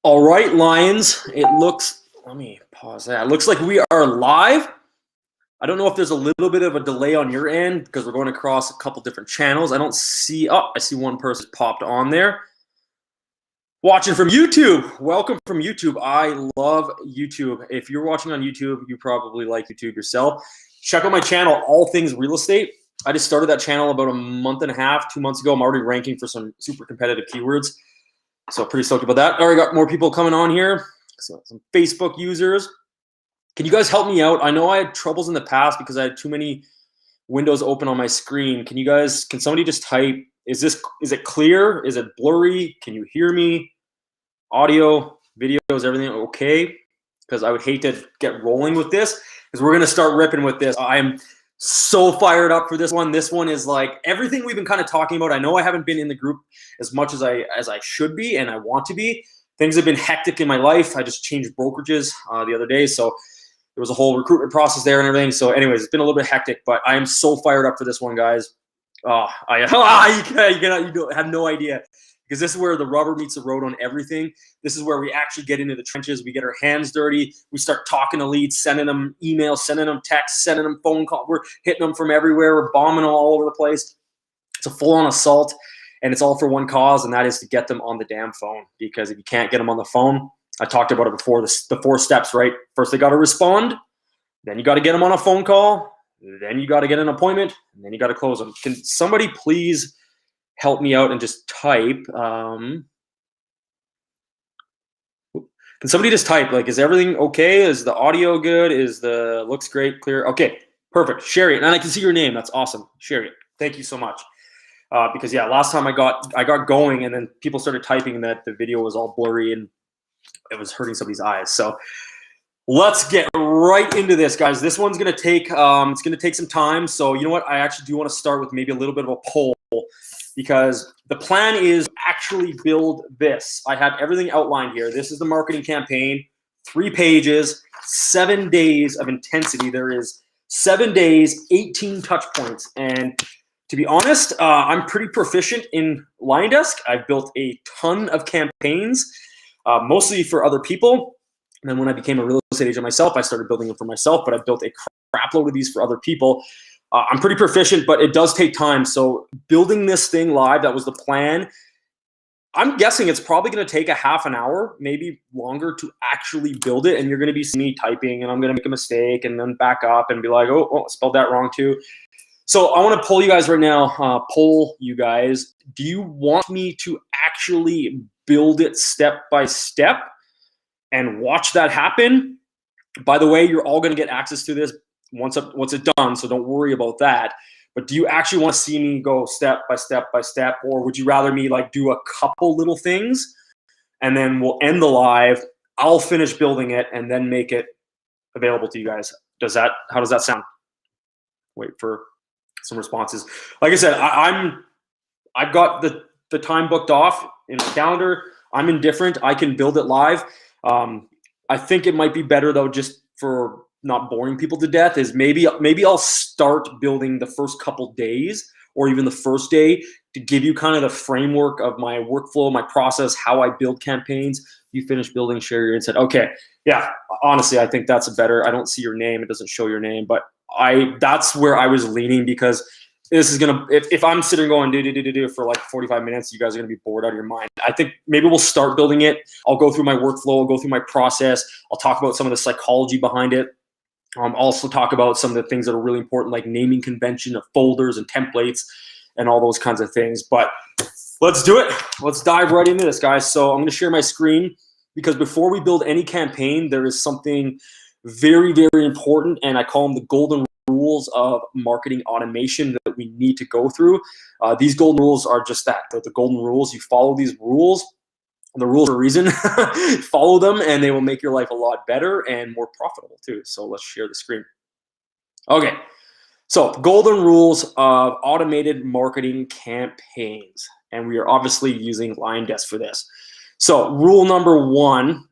All right, Lions. Let me pause that. It looks like we are live. I don't know if there's a little bit of a delay on your end because we're going across a couple different channels. I see one person popped on there. Watching from YouTube. Welcome from YouTube. I love YouTube. If you're watching on YouTube, you probably like YouTube yourself. Check out my channel, All Things Real Estate. I just started that channel about a month and a half, 2 months ago. I'm already ranking for some super competitive keywords. So pretty stoked about that. Already got more people coming on here. So some Facebook users. Can you guys help me out? I know I had troubles in the past because I had too many windows open on my screen. Can somebody just type, is it clear? Is it blurry? Can you hear me? Audio, video, is everything okay? Because I would hate to get rolling with this because we're going to start ripping with this. I'm so fired up for this one. This one is like everything we've been kind of talking about. I know I haven't been in the group as much as I should be and I want to be. Things have been hectic in my life. I just changed brokerages the other day, so there was a whole recruitment process there and everything. So anyways, it's been a little bit hectic, but I am so fired up for this one, guys. You have no idea. Because this is where the rubber meets the road on everything. This is where we actually get into the trenches. We get our hands dirty. We start talking to leads, sending them emails, sending them texts, sending them phone calls. We're hitting them from everywhere. We're bombing them all over the place. It's a full-on assault, and it's all for one cause, and that is to get them on the damn phone. Because if you can't get them on the phone, I talked about it before, the 4 steps, right? First, they got to respond. Then you got to get them on a phone call. Then you got to get an appointment. And then you got to close them. Can somebody please help me out and just type? Can somebody just type, like, is everything okay? Is the audio good? Looks great, clear? Okay, perfect. Share it. And I can see your name. That's awesome. Share it. Thank you so much. Because yeah, last time I got going and then people started typing that the video was all blurry and it was hurting somebody's eyes. So let's get right into this, guys. This one's gonna take it's gonna take some time. So you know what? I actually do want to start with maybe a little bit of a poll, because the plan is actually build this. I have everything outlined here. This is the marketing campaign, 3 pages, 7 days of intensity. There is 7 days, 18 touch points. And to be honest, I'm pretty proficient in LionDesk. I've built a ton of campaigns, mostly for other people. And then when I became a real estate agent myself, I started building them for myself, but I built a crap load of these for other people. I'm pretty proficient, but it does take time. So building this thing live, that was the plan. I'm guessing it's probably going to take a half an hour, maybe longer, to actually build it. And you're going to be seeing me typing, and I'm going to make a mistake and then back up and be like, oh, I spelled that wrong too. So I want to poll you guys right now. Do you want me to actually build it step by step and watch that happen? By the way, you're all going to get access to this once it's done, so don't worry about that. But do you actually want to see me go step by step by step, or would you rather me like do a couple little things and then we'll end the live, I'll finish building it and then make it available to you guys? How does that sound? Wait for some responses. Like I said, I've got the time booked off in my calendar. I'm indifferent. I can build it live. I think it might be better though, just for not boring people to death, is maybe I'll start building the first couple days or even the first day to give you kind of the framework of my workflow, my process, how I build campaigns. You finish building, share your insight. Okay, yeah, honestly, I think that's better. I don't see your name. It doesn't show your name, but that's where I was leaning, because this is gonna, if I'm sitting going do for like 45 minutes, you guys are gonna be bored out of your mind. I think maybe we'll start building it. I'll go through my workflow. I'll go through my process. I'll talk about some of the psychology behind it. Also talk about some of the things that are really important, like naming convention of folders and templates and all those kinds of things. But let's do it. Let's dive right into this, guys. So I'm going to share my screen, because before we build any campaign, there is something very, very important, and I call them the golden rules of marketing automation that we need to go through. These golden rules are just that. They're the golden rules. You follow these rules. The rules are a reason. Follow them, and they will make your life a lot better and more profitable too. So let's share the screen. Okay, so golden rules of automated marketing campaigns, and we are obviously using LionDesk for this. So rule number 1.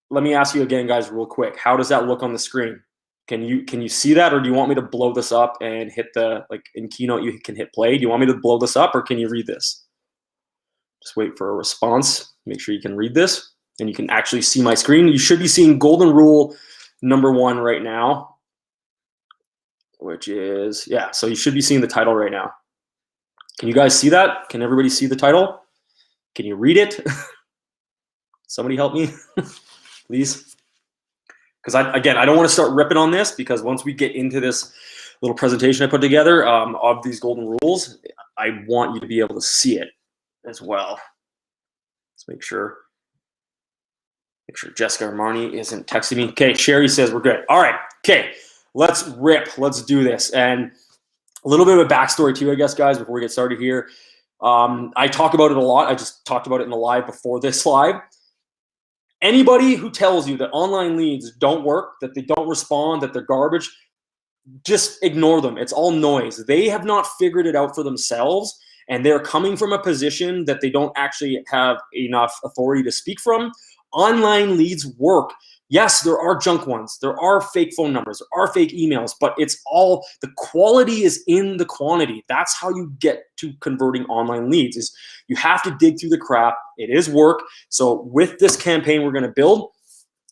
Let me ask you again, guys, real quick. How does that look on the screen? Can you see that, or do you want me to blow this up and hit the, like in Keynote you can hit play? Do you want me to blow this up, or can you read this? Just wait for a response. Make sure you can read this. and you can actually see my screen. You should be seeing golden rule number 1 right now, which is, yeah, so you should be seeing the title right now. Can you guys see that? Can everybody see the title? Can you read it? Somebody help me, please. Because again, I don't want to start ripping on this, because once we get into this little presentation I put together of these golden rules, I want you to be able to see it as well. Let's make sure Jessica Armani isn't texting me. Okay, Sherry says we're good. All right, okay, let's rip. Let's do this. And a little bit of a backstory too, I guess, guys, before we get started here. I talk about it a lot. I just talked about it in the live before this live. Anybody who tells you that online leads don't work, that they don't respond, that they're garbage, just ignore them. It's all noise. They have not figured it out for themselves, and they're coming from a position that they don't actually have enough authority to speak from. Online leads work. Yes, there are junk ones. There are fake phone numbers. There are fake emails, but it's all, the quality is in the quantity. That's how you get to converting online leads, is you have to dig through the crap. It is work. So with this campaign we're going to build,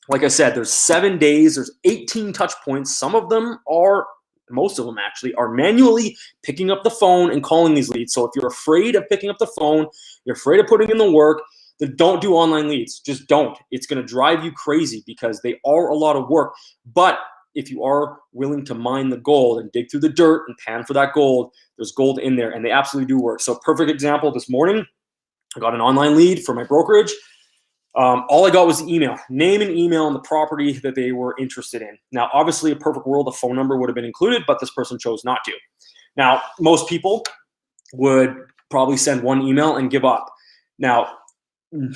like I said, there's 7 days, there's 18 touch points. Some of them are, most of them actually, are manually picking up the phone and calling these leads. So if you're afraid of picking up the phone, you're afraid of putting in the work, then don't do online leads. Just don't. It's going to drive you crazy, because they are a lot of work. But if you are willing to mine the gold and dig through the dirt and pan for that gold, there's gold in there, and they absolutely do work. So perfect example, this morning, I got an online lead for my brokerage. All I got was the email, name and email, and the property that they were interested in. Now, obviously, a perfect world, a phone number would have been included, but this person chose not to. Now, most people would probably send one email and give up. Now,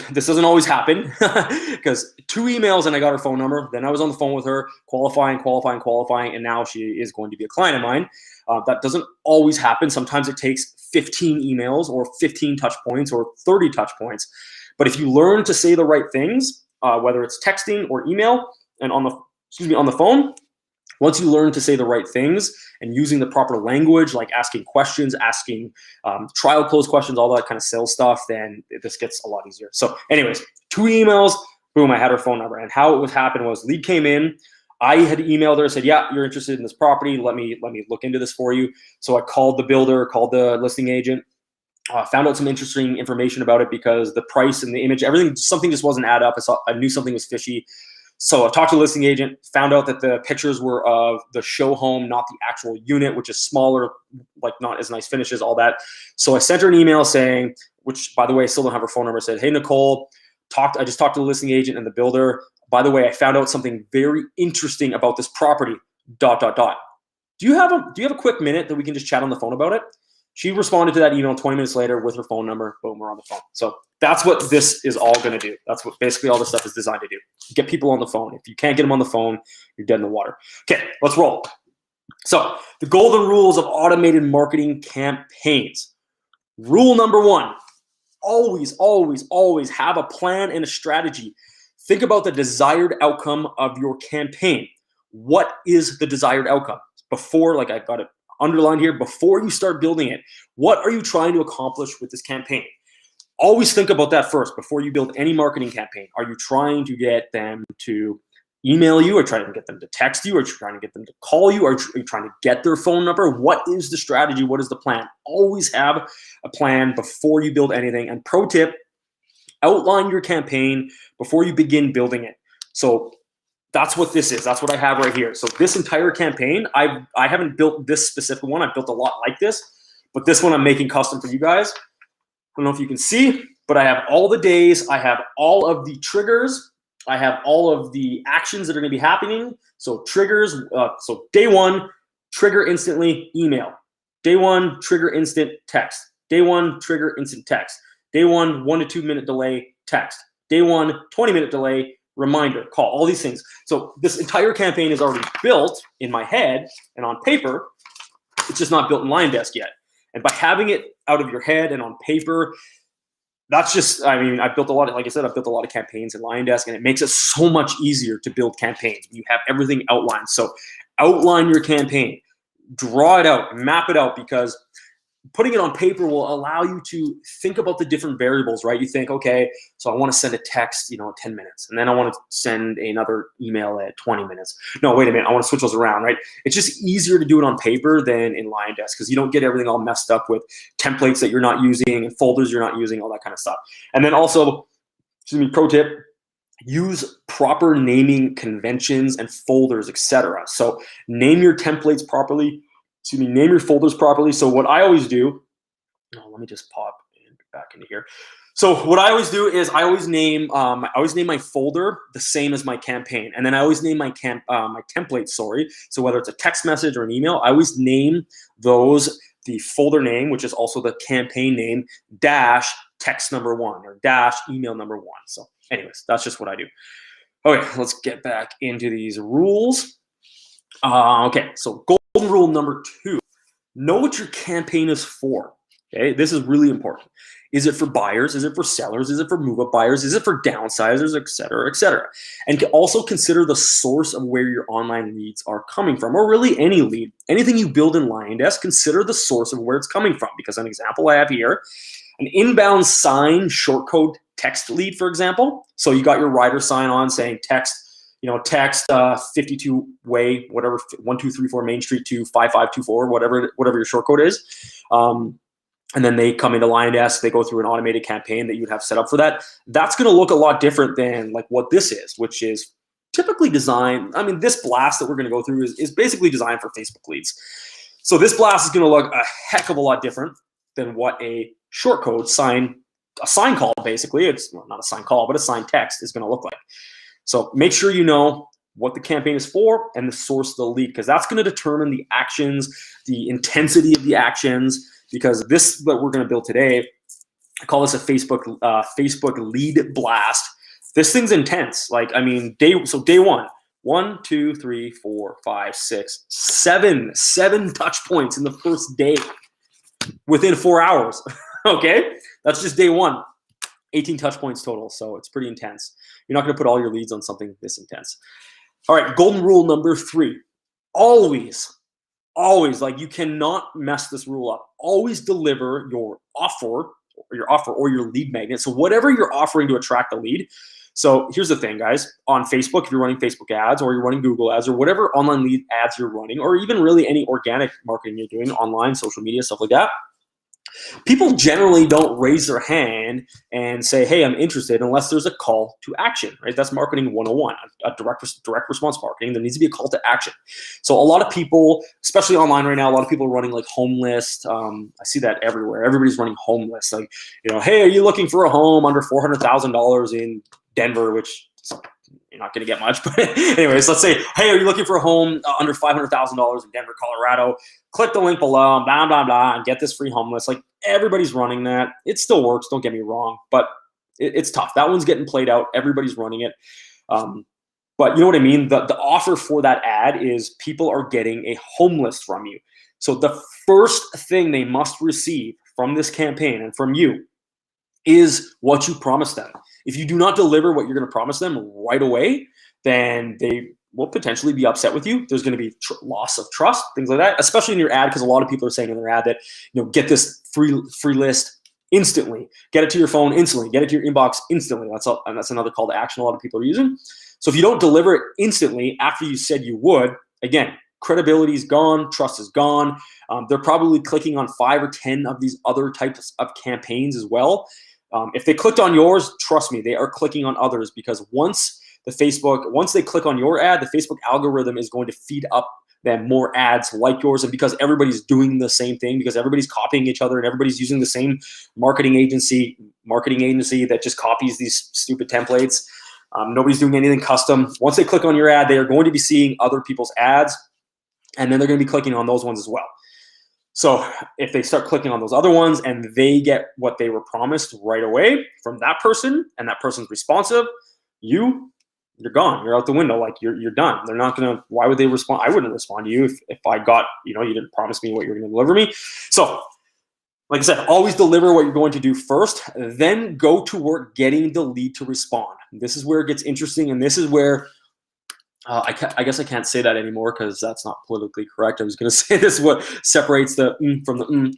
this doesn't always happen, because 2 emails and I got her phone number. Then I was on the phone with her, qualifying, and now she is going to be a client of mine. That doesn't always happen. Sometimes it takes 15 emails or 15 touch points or 30 touch points. But if you learn to say the right things, whether it's texting or email, and on the phone, once you learn to say the right things and using the proper language, like asking questions, asking trial close questions, all that kind of sales stuff, then this gets a lot easier. So anyways, 2 emails, boom, I had her phone number. And how it would happen was, lead came in. I had emailed her, said, yeah, you're interested in this property. Let me look into this for you. So I called the builder, called the listing agent, found out some interesting information about it, because the price and the image, everything, something just wasn't add up. I knew something was fishy. So I talked to the listing agent, found out that the pictures were of the show home, not the actual unit, which is smaller, like not as nice finishes, all that. So I sent her an email saying, which by the way, I still don't have her phone number, said, hey, Nicole, I just talked to the listing agent and the builder. By the way, I found out something very interesting about this property, ... Do you have a quick minute that we can just chat on the phone about it? She responded to that email 20 minutes later with her phone number. Boom, we're on the phone. So that's what this is all going to do. That's what basically all this stuff is designed to do. Get people on the phone. If you can't get them on the phone, you're dead in the water. Okay, let's roll. So the golden rules of automated marketing campaigns. Rule number 1, always, always, always have a plan and a strategy. Think about the desired outcome of your campaign. What is the desired outcome? Before, like I've got it underlined here, before you start building it, what are you trying to accomplish with this campaign? Always think about that first before you build any marketing campaign. Are you trying to get them to email you, or trying to get them to text you, or trying to get them to call you, or are you trying to get their phone number? What is the strategy? What is the plan? Always have a plan before you build anything. And pro tip, outline your campaign before you begin building it. So that's what this is. That's what I have right here. So this entire campaign, I haven't built this specific one. I've built a lot like this, but this one I'm making custom for you guys. I don't know if you can see, but I have all the days. I have all of the triggers. I have all of the actions that are going to be happening. So triggers. So day 1, trigger instantly, email. Day 1, trigger instant, text. Day 1, trigger instant, text. Day 1, 1 to 2 minute delay, text. Day 1, 20-minute delay, reminder, call, all these things. So this entire campaign is already built in my head and on paper. It's just not built in LionDesk yet. And by having it out of your head and on paper, that's just, I mean, I've built a lot of, like I said, I've built a lot of campaigns in LionDesk, and it makes it so much easier to build campaigns. You have everything outlined. So outline your campaign, draw it out, map it out, because putting it on paper will allow you to think about the different variables, right? You think, okay, so I want to send a text, at 10 minutes, and then I want to send another email at 20 minutes. No, wait a minute, I want to switch those around, right? It's just easier to do it on paper than in LionDesk because you don't get everything all messed up with templates that you're not using and folders you're not using, all that kind of stuff. And then also, pro tip, use proper naming conventions and folders, etc. So name your templates properly. Name your folders properly. So what I always do, let me just pop back into here. So what I always do is I always name my folder the same as my campaign, and then I always name my template. So whether it's a text message or an email, I always name those the folder name, which is also the campaign name, dash text number 1 or dash email number 1. So anyways, that's just what I do. Okay, let's get back into these rules. Okay, so golden rule number 2, know what your campaign is for. Okay, this is really important. Is it for buyers? Is it for sellers? Is it for move-up buyers? Is it for downsizers, et cetera, et cetera? And also consider the source of where your online leads are coming from, or really any lead. Anything you build in LionDesk, consider the source of where it's coming from. Because an example I have here, an inbound sign short code text lead, for example. So you got your rider sign on saying text, text 52 way, whatever, 1234 Main Street to 5524, whatever your short code is. And then they come into LionDesk, they go through an automated campaign that you would have set up for that. That's going to look a lot different than like what this is, which is typically designed. I mean, this blast that we're going to go through is basically designed for Facebook leads. So this blast is going to look a heck of a lot different than what a short code sign call, basically. It's not a sign call, but a sign text is going to look like. So make sure you know what the campaign is for and the source of the lead, because that's going to determine the actions, the intensity of the actions, because this that we're going to build today, I call this a Facebook lead blast. This thing's intense. Like, I mean, day 1, 1, 2, 3, 4, 5, 6, 7 touch points in the first day within 4 hours. Okay, that's just day 1. 18 touch points total, so it's pretty intense. You're not going to put all your leads on something this intense. All right, golden rule number 3. Always, like, you cannot mess this rule up. Always deliver your offer or your lead magnet. So whatever you're offering to attract the lead. So here's the thing, guys. On Facebook, if you're running Facebook ads or you're running Google ads or whatever online lead ads you're running, or even really any organic marketing you're doing online, social media, stuff like that, people generally don't raise their hand and say, hey, I'm interested, unless there's a call to action, right? That's marketing 101, a direct response marketing. There needs to be a call to action. So a lot of people, especially online right now, a lot of people are running like home list. I see that everywhere. Everybody's running home lists. Like, hey, are you looking for a home under $400,000 in Denver, which you're not going to get much. But anyways, let's say, hey, are you looking for a home under $500,000 in Denver, Colorado? Click the link below, blah, blah, blah, and get this free home list. Like, everybody's running that. It still works, don't get me wrong, but it's tough. That one's getting played out. Everybody's running it. But you know what I mean? The offer for that ad is people are getting a home list from you. So the first thing they must receive from this campaign and from you is what you promised them. If you do not deliver what you're going to promise them right away, then they will potentially be upset with you. There's going to be loss of trust, things like that, especially in your ad, because a lot of people are saying in their ad that, get this free list instantly, get it to your phone instantly, get it to your inbox instantly. That's another call to action a lot of people are using. So if you don't deliver it instantly after you said you would, again, credibility is gone, trust is gone. They're probably clicking on 5 or 10 of these other types of campaigns as well. If they clicked on yours, trust me, they are clicking on others, because once they click on your ad, the Facebook algorithm is going to feed up them more ads like yours. And because everybody's doing the same thing, because everybody's copying each other and everybody's using the same marketing agency that just copies these stupid templates, nobody's doing anything custom. Once they click on your ad, they are going to be seeing other people's ads, and then they're going to be clicking on those ones as well. So if they start clicking on those other ones and they get what they were promised right away from that person, and that person's responsive, you're gone. You're out the window. Like, you're done. They're not going to, why would they respond? I wouldn't respond to you if I got, you didn't promise me what you're going to deliver me. So like I said, always deliver what you're going to do first, then go to work getting the lead to respond. This is where it gets interesting. And this is where I guess I can't say that anymore because that's not politically correct. I was going to say this is what separates the from the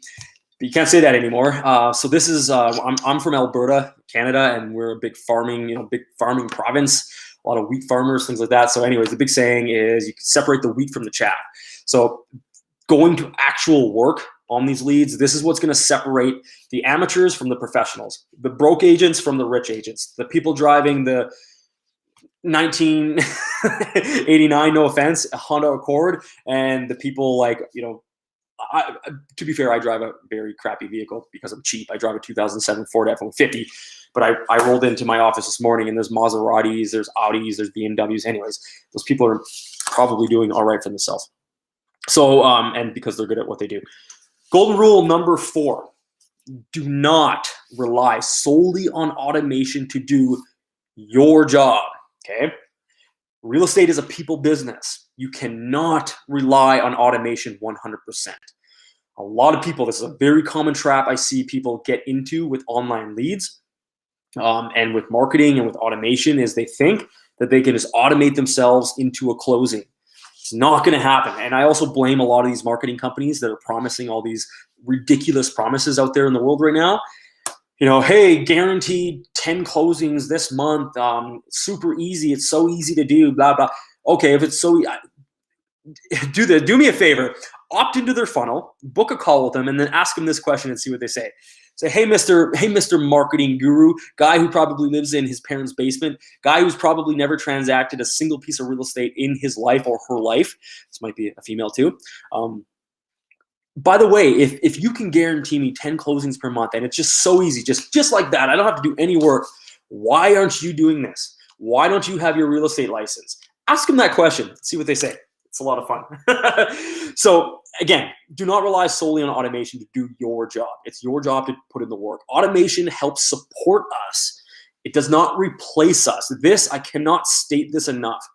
you can't say that anymore. So this is I'm from Alberta, Canada, and we're a big farming, big farming province. A lot of wheat farmers, things like that. So, anyways, the big saying is you can separate the wheat from the chaff. So, going to actual work on these leads, this is what's going to separate the amateurs from the professionals, the broke agents from the rich agents, the people driving the 1989, no offense, Honda Accord, and the people like, to be fair, I drive a very crappy vehicle because I'm cheap. I drive a 2007 Ford F-150, but I rolled into my office this morning and there's Maseratis, there's Audis, there's BMWs. Anyways, those people are probably doing all right for themselves. So, and because they're good at what they do. Golden rule number 4, do not rely solely on automation to do your job, okay? Real estate is a people business. You cannot rely on automation 100%. A lot of people, this is a very common trap I see people get into with online leads and with marketing and with automation, is they think that they can just automate themselves into a closing. It's not going to happen. And I also blame a lot of these marketing companies that are promising all these ridiculous promises out there in the world right now. Hey, guaranteed 10 closings this month, super easy, it's so easy to do, blah, blah. Okay, if it's so do me a favor, opt into their funnel, book a call with them, and then ask them this question and see what they say. Say, hey, Mr. Marketing Guru, guy who probably lives in his parents' basement, guy who's probably never transacted a single piece of real estate in his life or her life. This might be a female too. By the way, if you can guarantee me 10 closings per month and it's just so easy, just like that, I don't have to do any work, why aren't you doing this? Why don't you have your real estate license? Ask them that question. See what they say. It's a lot of fun. So again, do not rely solely on automation to do your job. It's your job to put in the work. Automation helps support us. It does not replace us. I cannot state this enough.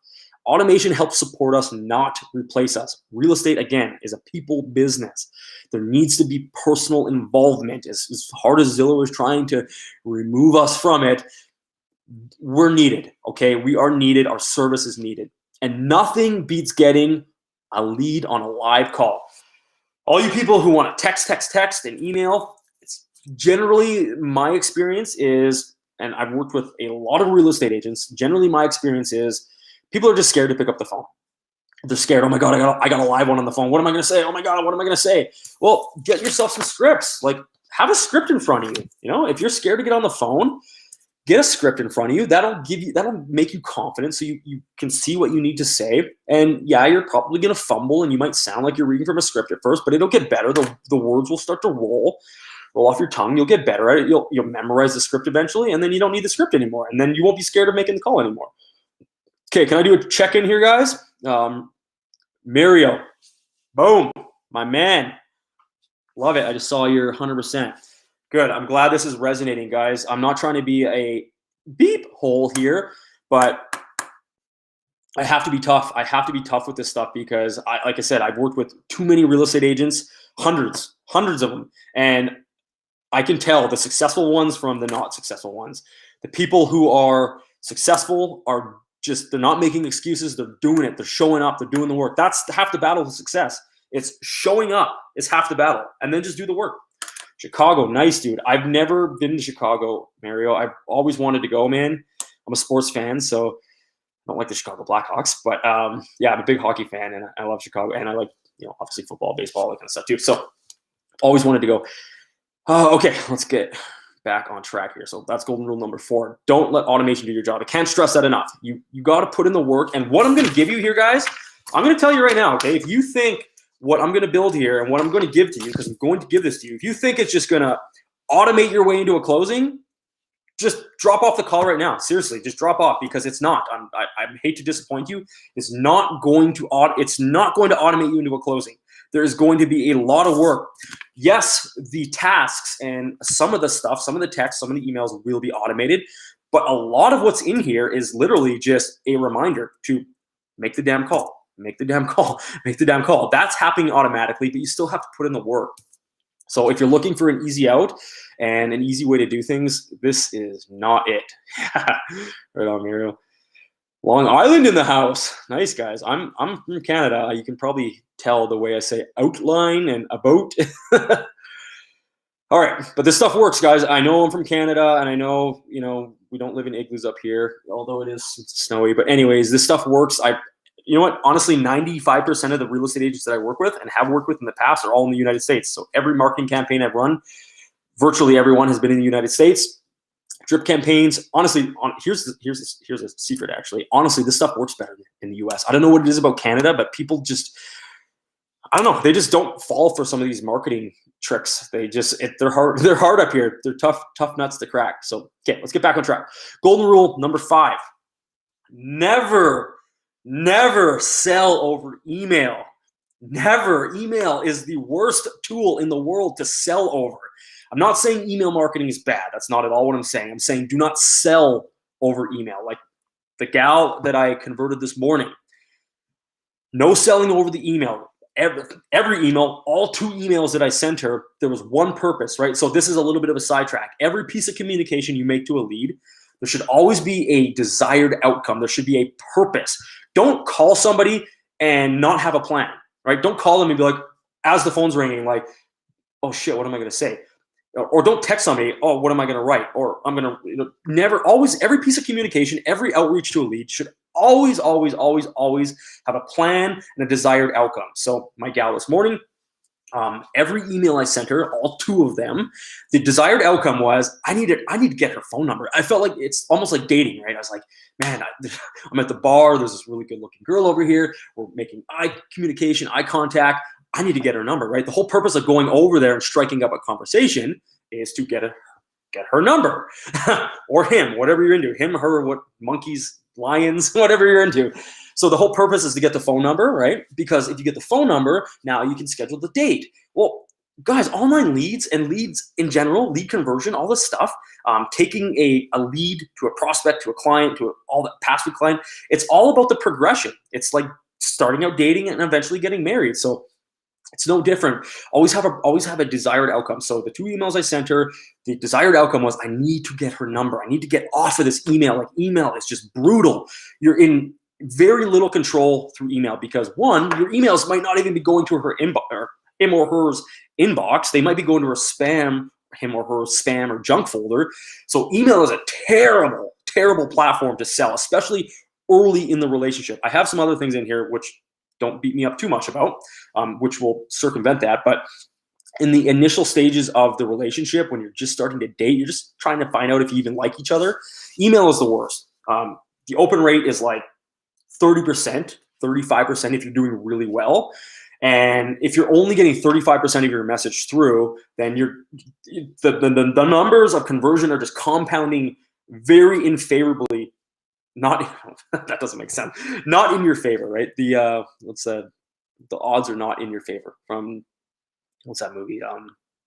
Automation helps support us, not replace us. Real estate, again, is a people business. There needs to be personal involvement. As hard as Zillow is trying to remove us from it, we're needed, okay? We are needed. Our service is needed. And nothing beats getting a lead on a live call. All you people who want to text, and email, it's generally my experience is, and I've worked with a lot of real estate agents, generally my experience is people are just scared to pick up the phone. They're scared. Oh my God, I got a live one on the phone. What am I going to say? Oh my God, what am I going to say? Well, get yourself some scripts. Like, have a script in front of you. If you're scared to get on the phone, get a script in front of you. That'll make you confident so you can see what you need to say. And yeah, you're probably going to fumble and you might sound like you're reading from a script at first, but it'll get better. The words will start to roll off your tongue. You'll get better at it. You'll memorize the script eventually, and then you don't need the script anymore. And then you won't be scared of making the call anymore. Okay, can I do a check-in here, guys? Mario, boom, my man. Love it. I just saw your 100%. Good. I'm glad this is resonating, guys. I'm not trying to be a beep hole here, but I have to be tough. I have to be tough with this stuff because, like I said, I've worked with too many real estate agents, hundreds of them, and I can tell the successful ones from the not successful ones. The people who are successful are they're not making excuses. They're doing it. They're showing up. They're doing the work. That's half the battle of success. It's showing up is half the battle, and then just do the work. Chicago, nice, dude. I've never been to Chicago, Mario. I've always wanted to go, man. I'm a sports fan, so I don't like the Chicago Blackhawks, but yeah, I'm a big hockey fan, and I love Chicago, and I like, obviously football, baseball, that kind of stuff too. So always wanted to go. Okay, let's get back on track here. So that's golden rule number 4. Don't let automation do your job. I can't stress that enough. You got to put in the work. And what I'm going to give you here, guys, I'm going to tell you right now, okay? If you think what I'm going to build here and what I'm going to give to you, because I'm going to give this to you, if you think it's just going to automate your way into a closing, just drop off the call right now. Seriously, just drop off, because it's not. I hate to disappoint you. It's not going to automate you into a closing. There is going to be a lot of work. Yes, the tasks and some of the stuff, some of the text, some of the emails will be automated, but a lot of what's in here is literally just a reminder to make the damn call, make the damn call, make the damn call. That's happening automatically, but you still have to put in the work. So if you're looking for an easy out and an easy way to do things, this is not it. Right on, Muriel. Long Island in the house. Nice, guys. I'm from Canada. You can probably tell the way I say outline and about. All right, but this stuff works, guys. I know I'm from Canada, and I know, we don't live in igloos up here, although it's snowy. But anyways, this stuff works. You know what? Honestly, 95% of the real estate agents that I work with and have worked with in the past are all in the United States. So every marketing campaign I've run, virtually everyone has been in the United States. Drip campaigns, honestly, here's a secret, actually. Honestly, this stuff works better in the US. I don't know what it is about Canada, but people just, I don't know, they just don't fall for some of these marketing tricks. They're hard up here. They're tough nuts to crack. So, okay, let's get back on track. Golden rule number 5, never sell over email. Never. Email is the worst tool in the world to sell over. I'm not saying email marketing is bad. That's not at all what I'm saying. I'm saying do not sell over email. Like the gal that I converted this morning, no selling over the email. Every email, all 2 emails that I sent her, there was one purpose, right? So this is a little bit of a sidetrack. Every piece of communication you make to a lead, there should always be a desired outcome. There should be a purpose. Don't call somebody and not have a plan, right? Don't call them and be like, as the phone's ringing, like, oh shit, what am I going to say? Or don't text somebody, oh, what am I going to write? Or I'm going to, every piece of communication, every outreach to a lead should always have a plan and a desired outcome. So my gal this morning, every email I sent her, all 2 of them, the desired outcome was I need to get her phone number. I felt like it's almost like dating, right? I was like, man, I'm at the bar. There's this really good looking girl over here. We're making eye contact. I need to get her number, right? The whole purpose of going over there and striking up a conversation is to get her number or him, whatever you're into, him, her, what monkeys, lions, whatever you're into. So the whole purpose is to get the phone number, right? Because if you get the phone number, now you can schedule the date. Well, guys, online leads and leads in general, lead conversion, all this stuff, taking a lead to a prospect, to a client, to all that past client, it's all about the progression. It's like starting out dating and eventually getting married. So it's no different. Always have a desired outcome. So the 2 emails I sent her, the desired outcome was I need to get her number. I need to get off of this email. Like email is just brutal. You're in very little control through email because 1, your emails might not even be going to her inbox or him or her's inbox. They might be going to her spam, him or her spam or junk folder. So email is a terrible platform to sell, especially early in the relationship. I have some other things in here which don't beat me up too much about, which will circumvent that. But in the initial stages of the relationship, when you're just starting to date, you're just trying to find out if you even like each other, email is the worst. The open rate is like 30%, 35% if you're doing really well. And if you're only getting 35% of your message through, then the numbers of conversion are just compounding very unfavorably. That doesn't make sense. Not in your favor, right? The odds are not in your favor from what's that movie?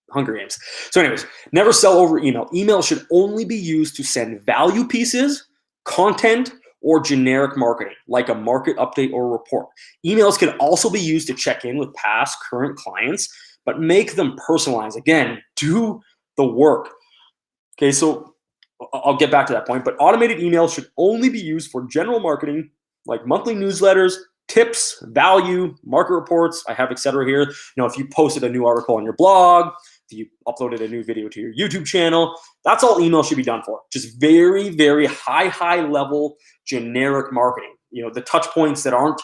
Hunger Games. So anyways, never sell over email. Email should only be used to send value pieces, content, or generic marketing, like a market update or report. Emails can also be used to check in with past, current clients, but make them personalized. Again, do the work. Okay, so I'll get back to that point, but automated emails should only be used for general marketing, like monthly newsletters, tips, value, market reports. I have etc. here. If you posted a new article on your blog, if you uploaded a new video to your YouTube channel, that's all email should be done for. Just very high level generic marketing. The touch points that aren't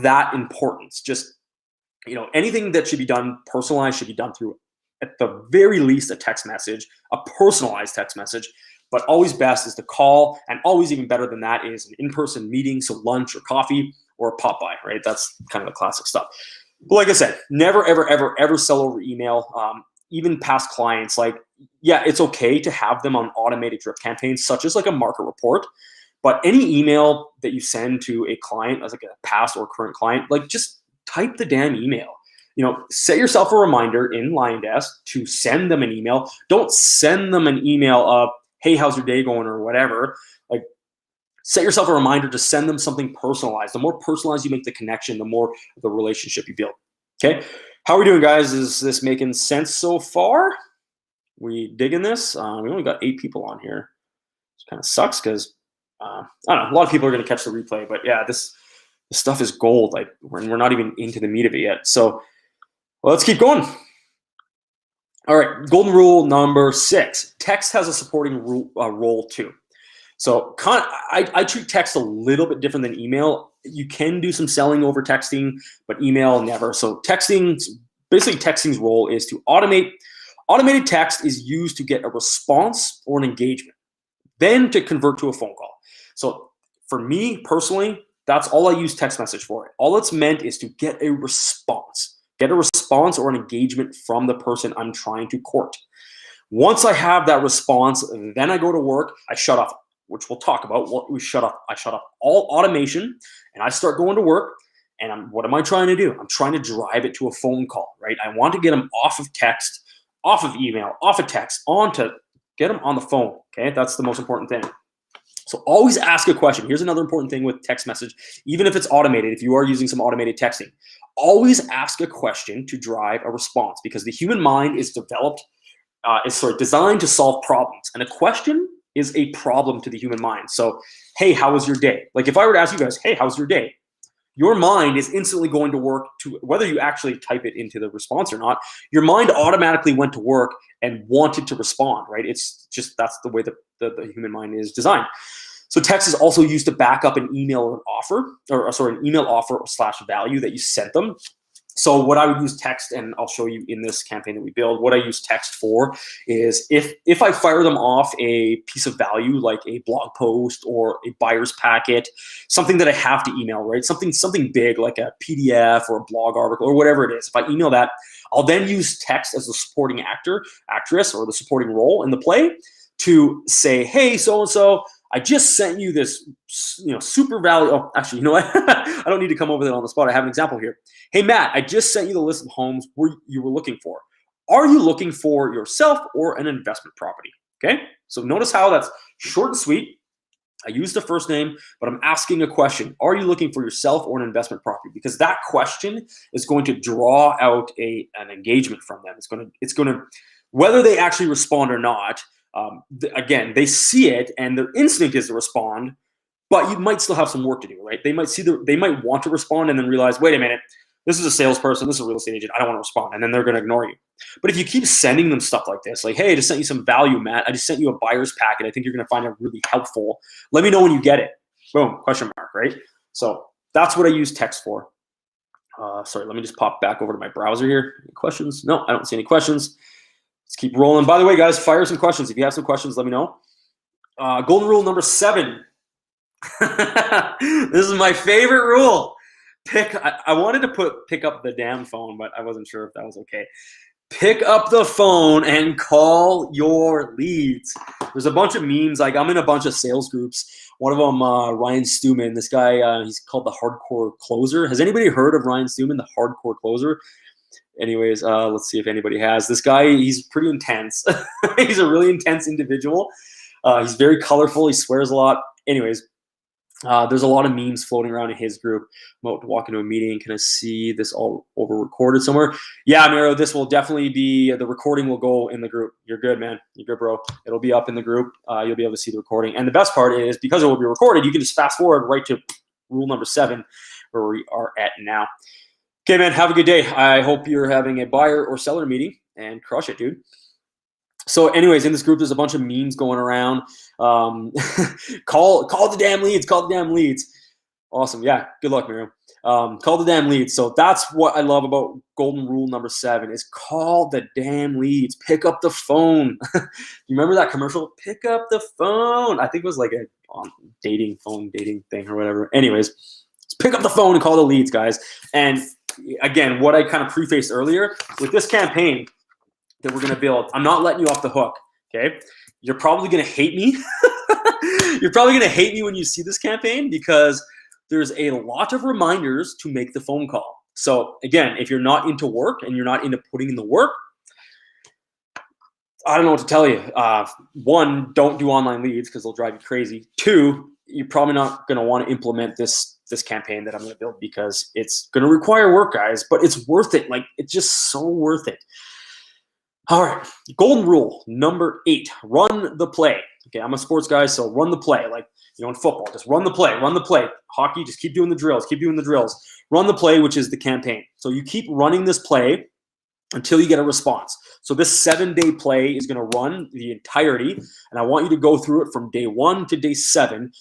that important. Just anything that should be done personalized should be done through, at the very least, a text message, a personalized text message. But always best is to call, and always even better than that is an in-person meeting, so lunch or coffee or a pop-by, right? That's kind of the classic stuff. But like I said, never, ever sell over email. Even past clients, it's okay to have them on automated drip campaigns, such as like a market report. But any email that you send to a client, as like a past or current client, just type the damn email. Set yourself a reminder in LionDesk to send them an email. Don't send them an email of, hey, how's your day going, or whatever. Set yourself a reminder to send them something personalized. The more personalized you make the connection, the more the relationship you build. Okay, how are we doing, guys? Is this making sense so far? We digging this? We only got 8 people on here. It kind of sucks because I don't know. A lot of people are going to catch the replay, but yeah, this stuff is gold. We're not even into the meat of it yet. So let's keep going. All right, golden rule number 6. Text has a supporting role too. So I treat text a little bit different than email. You can do some selling over texting, but email never. So basically texting's role is to automate. Automated text is used to get a response or an engagement, then to convert to a phone call. So for me personally, that's all I use text message for. All it's meant is to get a response. Get a response or an engagement from the person I'm trying to court. Once I have that response, then I go to work. I shut off, which we'll talk about. I shut off all automation, and I start going to work. And what am I trying to do? I'm trying to drive it to a phone call, right? I want to get them off of text, off of email, off of text, onto get them on the phone. Okay, that's the most important thing. So always ask a question. Here's another important thing with text message, even if it's automated, if you are using some automated texting, always ask a question to drive a response, because the human mind is designed to solve problems. And a question is a problem to the human mind. So, hey, how was your day? Like if I were to ask you guys, hey, how's your day? Your mind is instantly going to work to, whether you actually type it into the response or not, your mind automatically went to work and wanted to respond, right? It's just, that's the way the human mind is designed. So text is also used to back up an email or an offer, an email offer / value that you sent them. So what I would use text, and I'll show you in this campaign that we build, what I use text for is if I fire them off a piece of value, like a blog post or a buyer's packet, something that I have to email, right? Something big like a PDF or a blog article or whatever it is. If I email that, I'll then use text as the supporting actress, or the supporting role in the play to say, hey, so-and-so, I just sent you this, super value. Oh, actually, you know what? I don't need to come up with it on the spot. I have an example here. Hey, Matt, I just sent you the list of homes you were looking for. Are you looking for yourself or an investment property? Okay. So notice how that's short and sweet. I use the first name, but I'm asking a question. Are you looking for yourself or an investment property? Because that question is going to draw out an engagement from them. It's going to, whether they actually respond or not. Again, they see it and their instinct is to respond, but you might still have some work to do, right? They might want to respond and then realize, wait a minute, this is a salesperson, this is a real estate agent, I don't want to respond, and then they're going to ignore you. But if you keep sending them stuff like this, like, hey, I just sent you some value, Matt, I just sent you a buyer's packet, I think you're going to find it really helpful. Let me know when you get it. Boom, question mark, right? So that's what I use text for. Sorry, let me just pop back over to my browser here. Any questions? No, I don't see any questions. Let's keep rolling. By the way, guys, fire some questions. If you have some questions, let me know. Golden rule number 7. This is my favorite rule. I wanted to pick up the damn phone, but I wasn't sure if that was okay. Pick up the phone and call your leads. There's a bunch of memes. Like I'm in a bunch of sales groups. One of them, Ryan Stewman. This guy, he's called the Hardcore Closer. Has anybody heard of Ryan Stewman, the Hardcore Closer? Anyways, let's see if anybody has. This guy, he's pretty intense. He's a really intense individual. He's very colorful. He swears a lot. Anyways, there's a lot of memes floating around in his group. I'm about to walk into a meeting. Can I see this all over recorded somewhere? Yeah, Miro, this will definitely be, the recording will go in the group. You're good, man. You're good, bro. It'll be up in the group. You'll be able to see the recording. And the best part is, because it will be recorded, you can just fast forward right to rule number 7, where we are at now. Okay, man, have a good day. I hope you're having a buyer or seller meeting and crush it, dude. So anyways, in this group, there's a bunch of memes going around. Call the damn leads. Call the damn leads. Awesome. Yeah, good luck, Miriam. Call the damn leads. So that's what I love about golden rule number 7 is call the damn leads. Pick up the phone. You remember that commercial? Pick up the phone. I think it was like a dating thing or whatever. Anyways, just pick up the phone and call the leads, guys. And again, what I kind of prefaced earlier, with this campaign that we're going to build, I'm not letting you off the hook, okay? You're probably going to hate me. You're probably going to hate me when you see this campaign, because there's a lot of reminders to make the phone call. So again, if you're not into work and you're not into putting in the work, I don't know what to tell you. 1, don't do online leads because they'll drive you crazy. 2, you're probably not going to want to implement this campaign that I'm going to build, because it's going to require work, guys, but it's worth it. Like, it's just so worth it. All right. Golden rule number 8, run the play. Okay. I'm a sports guy, so run the play. Like, in football, just run the play, run the play. Hockey, just keep doing the drills, Run the play, which is the campaign. So you keep running this play until you get a response. So this 7-day play is going to run the entirety, and I want you to go through it from day 1 to day 7.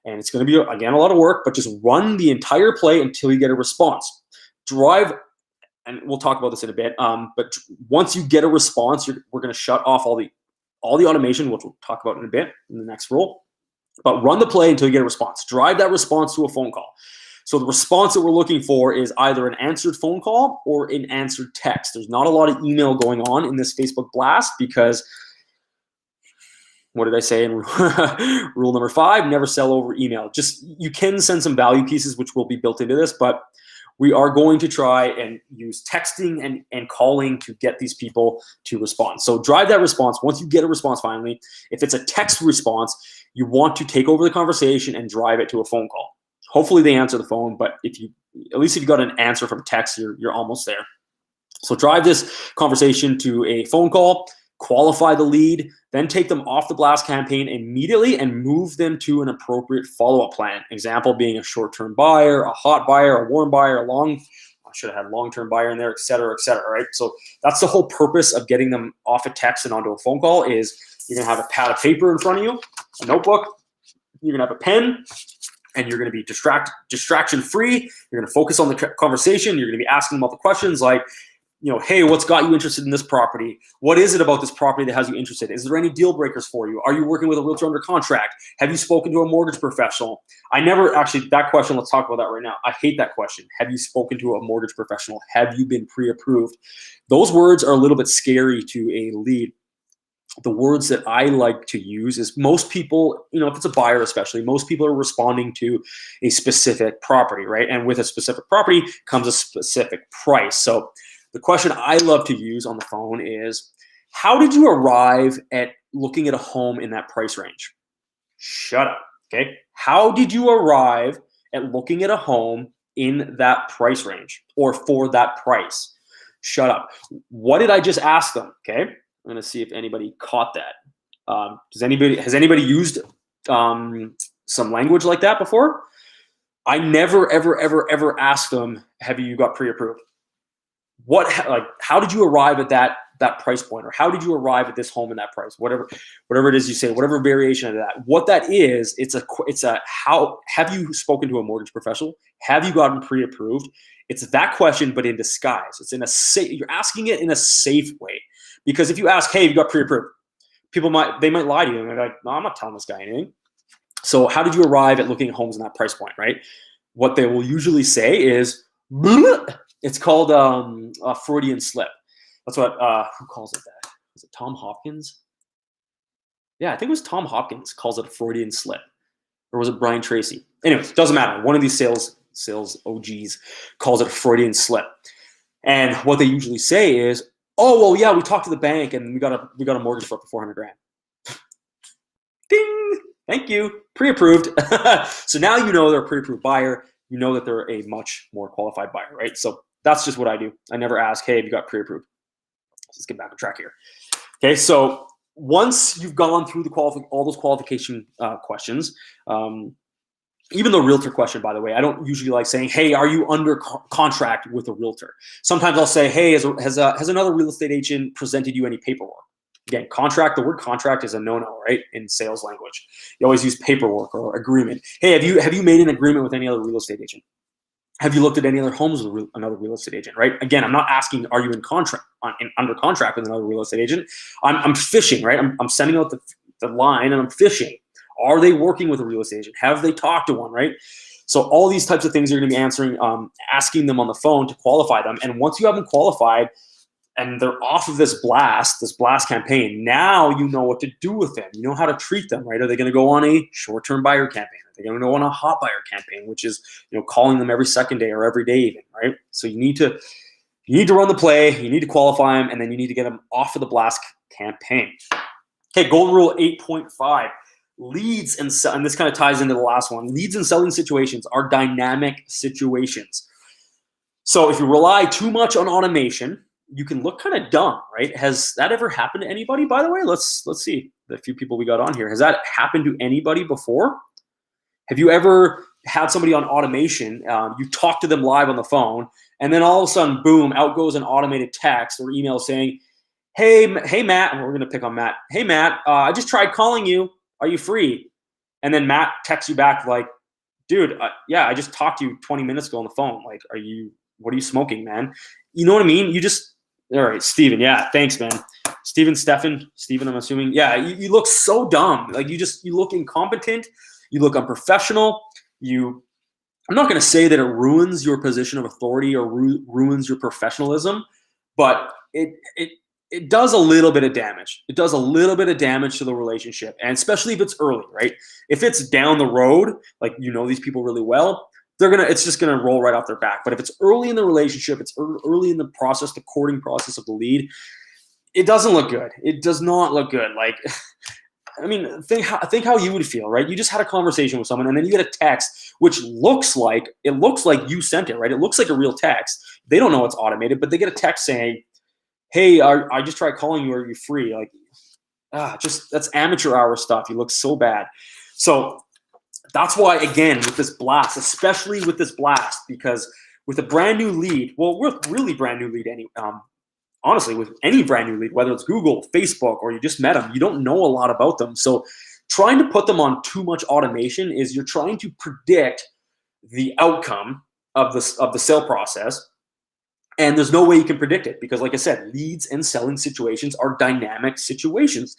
And it's going to be, again, a lot of work, but just run the entire play until you get a response. Drive, and we'll talk about this in a bit, but once you get a response, we're going to shut off all the automation, which we'll talk about in a bit in the next rule. But run the play until you get a response. Drive that response to a phone call. So the response that we're looking for is either an answered phone call or an answered text. There's not a lot of email going on in this Facebook blast because, what did I say in rule number 5? Never sell over email. Just, you can send some value pieces, which will be built into this, but we are going to try and use texting and calling to get these people to respond. So drive that response. Once you get a response finally, if it's a text response, you want to take over the conversation and drive it to a phone call. Hopefully they answer the phone, but at least if you got an answer from text, you're almost there. So drive this conversation to a phone call, qualify the lead, then take them off the blast campaign immediately and move them to an appropriate follow-up plan. Example being a short-term buyer, a hot buyer, a warm buyer, I should have had long-term buyer in there, et cetera, right? So that's the whole purpose of getting them off a text and onto a phone call is you're gonna have a pad of paper in front of you, a notebook, you're gonna have a pen, and you're gonna be distraction-free. You're gonna focus on the conversation. You're gonna be asking them all the questions like, hey, what's got you interested in this property? What is it about this property that has you interested? Is there any deal breakers for you? Are you working with a realtor under contract? Have you spoken to a mortgage professional? That question, let's talk about that right now. I hate that question. Have you spoken to a mortgage professional? Have you been pre-approved? Those words are a little bit scary to a lead. The words that I like to use is most people, if it's a buyer especially, most people are responding to a specific property, right? And with a specific property comes a specific price. So the question I love to use on the phone is, how did you arrive at looking at a home in that price range? Shut up, okay? How did you arrive at looking at a home in that price range or for that price? Shut up. What did I just ask them, okay? I'm gonna see if anybody caught that. Has anybody used some language like that before? I never, ever asked them, have you got pre-approved? How did you arrive at that price point, or how did you arrive at this home in that price? Whatever it is you say, whatever variation of that. What that is, it's a how have you spoken to a mortgage professional? Have you gotten pre-approved? It's that question, but in disguise. It's you're asking it in a safe way, because if you ask, hey, have you got pre-approved? People might lie to you and they're like, no, I'm not telling this guy anything. So how did you arrive at looking at homes in that price point, right? What they will usually say is, bleh. It's called a Freudian slip. That's what, who calls it that? Is it Tom Hopkins? Yeah, I think it was Tom Hopkins calls it a Freudian slip. Or was it Brian Tracy? Anyways, doesn't matter. One of these sales OGs calls it a Freudian slip. And what they usually say is, oh, well, yeah, we talked to the bank and we got a mortgage for up to $400,000. Ding! Thank you. Pre-approved. So now you know they're a pre-approved buyer. You know that they're a much more qualified buyer, right? So that's just what I do. I never ask, hey, have you got pre-approved? Let's get back on track here. Okay, so once you've gone through all those qualification questions, even the realtor question, by the way, I don't usually like saying, hey, are you under contract with a realtor? Sometimes I'll say, hey, has another real estate agent presented you any paperwork? Again, the word contract is a no-no, right? In sales language. You always use paperwork or agreement. Hey, have you made an agreement with any other real estate agent? Have you looked at any other homes with another real estate agent, right? Again, I'm not asking, are you under contract with another real estate agent? I'm fishing, right? I'm sending out the line and I'm fishing. Are they working with a real estate agent? Have they talked to one, right? So all these types of things you're gonna be answering, asking them on the phone to qualify them. And once you have them qualified, and they're off of this blast campaign, now you know what to do with them. You know how to treat them, right? Are they going to go on a short-term buyer campaign? Are they going to go on a hot buyer campaign, which is, calling them every second day or every day even, right? So you need to run the play, you need to qualify them, and then you need to get them off of the blast campaign. Okay, golden rule 8.5. Leads and this kind of ties into the last one. Leads and selling situations are dynamic situations. So if you rely too much on automation, you can look kind of dumb, right? Has that ever happened to anybody, by the way? Let's see the few people we got on here. Has that happened to anybody before? Have you ever had somebody on automation, you talk to them live on the phone, and then all of a sudden, boom, out goes an automated text or email saying, hey, Matt, we're going to pick on Matt. Hey, Matt, I just tried calling you. Are you free? And then Matt texts you back like, dude, yeah, I just talked to you 20 minutes ago on the phone. Like, what are you smoking, man? You know what I mean? All right, Steven. Yeah, thanks, man. Steven, I'm assuming. Yeah, you look so dumb. Like, you look incompetent. You look unprofessional. I'm not going to say that it ruins your position of authority or ruins your professionalism, but it does a little bit of damage. It does a little bit of damage to the relationship, and especially if it's early, right? If it's down the road, like these people really well, it's just gonna roll right off their back. But if it's early in the relationship, it's early in the process, the courting process of the lead, it doesn't look good. It does not look good. Like, I mean, think how you would feel, right? You just had a conversation with someone, and then you get a text, which looks like you sent it, right? It looks like a real text. They don't know it's automated, but they get a text saying, hey, I just tried calling you. Are you free? Like, that's amateur hour stuff. You look so bad. So that's why, again, with this blast, especially with this blast, because with a brand new lead, well, we're really brand new lead honestly, with any brand new lead, whether it's Google, Facebook, or you just met them, you don't know a lot about them. So trying to put them on too much automation is you're trying to predict the outcome of the sale process. And there's no way you can predict it because, like I said, leads and selling situations are dynamic situations.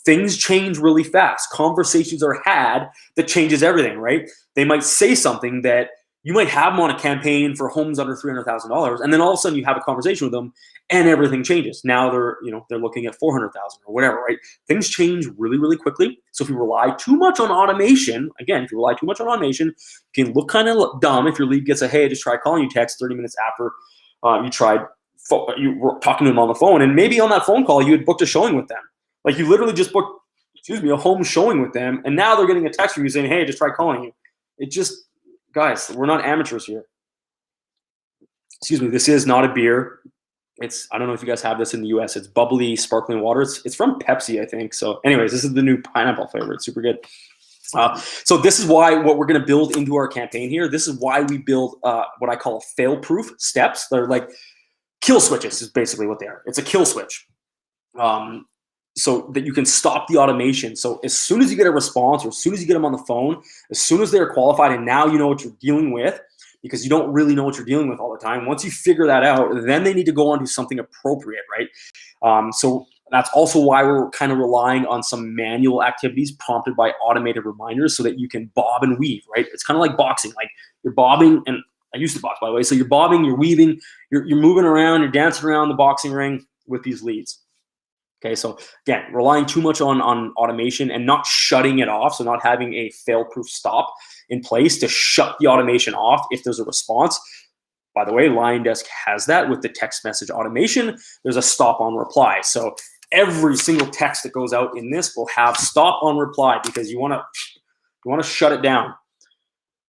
Things change really fast. Conversations are had that changes everything, right? They might say something that you might have them on a campaign for homes under $300,000, and then all of a sudden you have a conversation with them, and everything changes. Now they're looking at $400,000 or whatever, right? Things change really, really quickly. So if you rely too much on automation, you can look kind of dumb if your lead gets a "Hey, I just tried calling you" text 30 minutes after you were talking to them on the phone, and maybe on that phone call you had booked a showing with them. Like, you literally just booked, a home showing with them, and now they're getting a text from you saying, "Hey, I just tried calling you." Guys, we're not amateurs here. This is not a beer. I don't know if you guys have this in the US. It's bubbly, sparkling water. It's from Pepsi, I think. So anyways, this is the new pineapple flavor. It's super good. So this is what we're going to build into our campaign here. This is why we build what I call fail-proof steps. They're like kill switches is basically what they are. It's a kill switch. So that you can stop the automation. So as soon as you get a response, or as soon as you get them on the phone, as soon as they're qualified, and now you know what you're dealing with, because you don't really know what you're dealing with all the time. Once you figure that out, then they need to go on to something appropriate, right? So that's also why we're kind of relying on some manual activities prompted by automated reminders so that you can bob and weave, right? It's kind of like boxing. Like, you're bobbing, and I used to box, by the way. So you're bobbing, you're weaving, you're moving around, you're dancing around the boxing ring with these leads. Okay, so again, relying too much on automation and not shutting it off, so not having a fail-proof stop in place to shut the automation off if there's a response. By the way, LionDesk has that with the text message automation. There's a stop on reply. So every single text that goes out in this will have stop on reply, because you want to shut it down.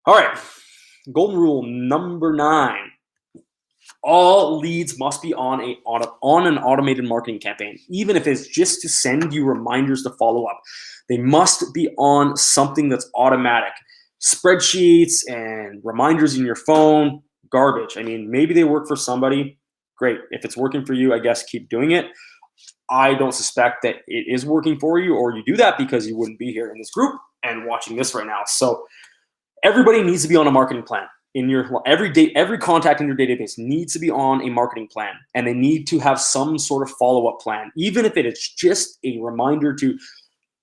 All right, golden rule number 9. All leads must be on an automated marketing campaign, even if it's just to send you reminders to follow up. They must be on something that's automatic. Spreadsheets and reminders in your phone, garbage. I mean, maybe they work for somebody. Great. If it's working for you, I guess keep doing it. I don't suspect that it is working for you, or you do that because you wouldn't be here in this group and watching this right now. So everybody needs to be on a marketing plan. Every contact in your database needs to be on a marketing plan, and they need to have some sort of follow-up plan, even if it is just a reminder to,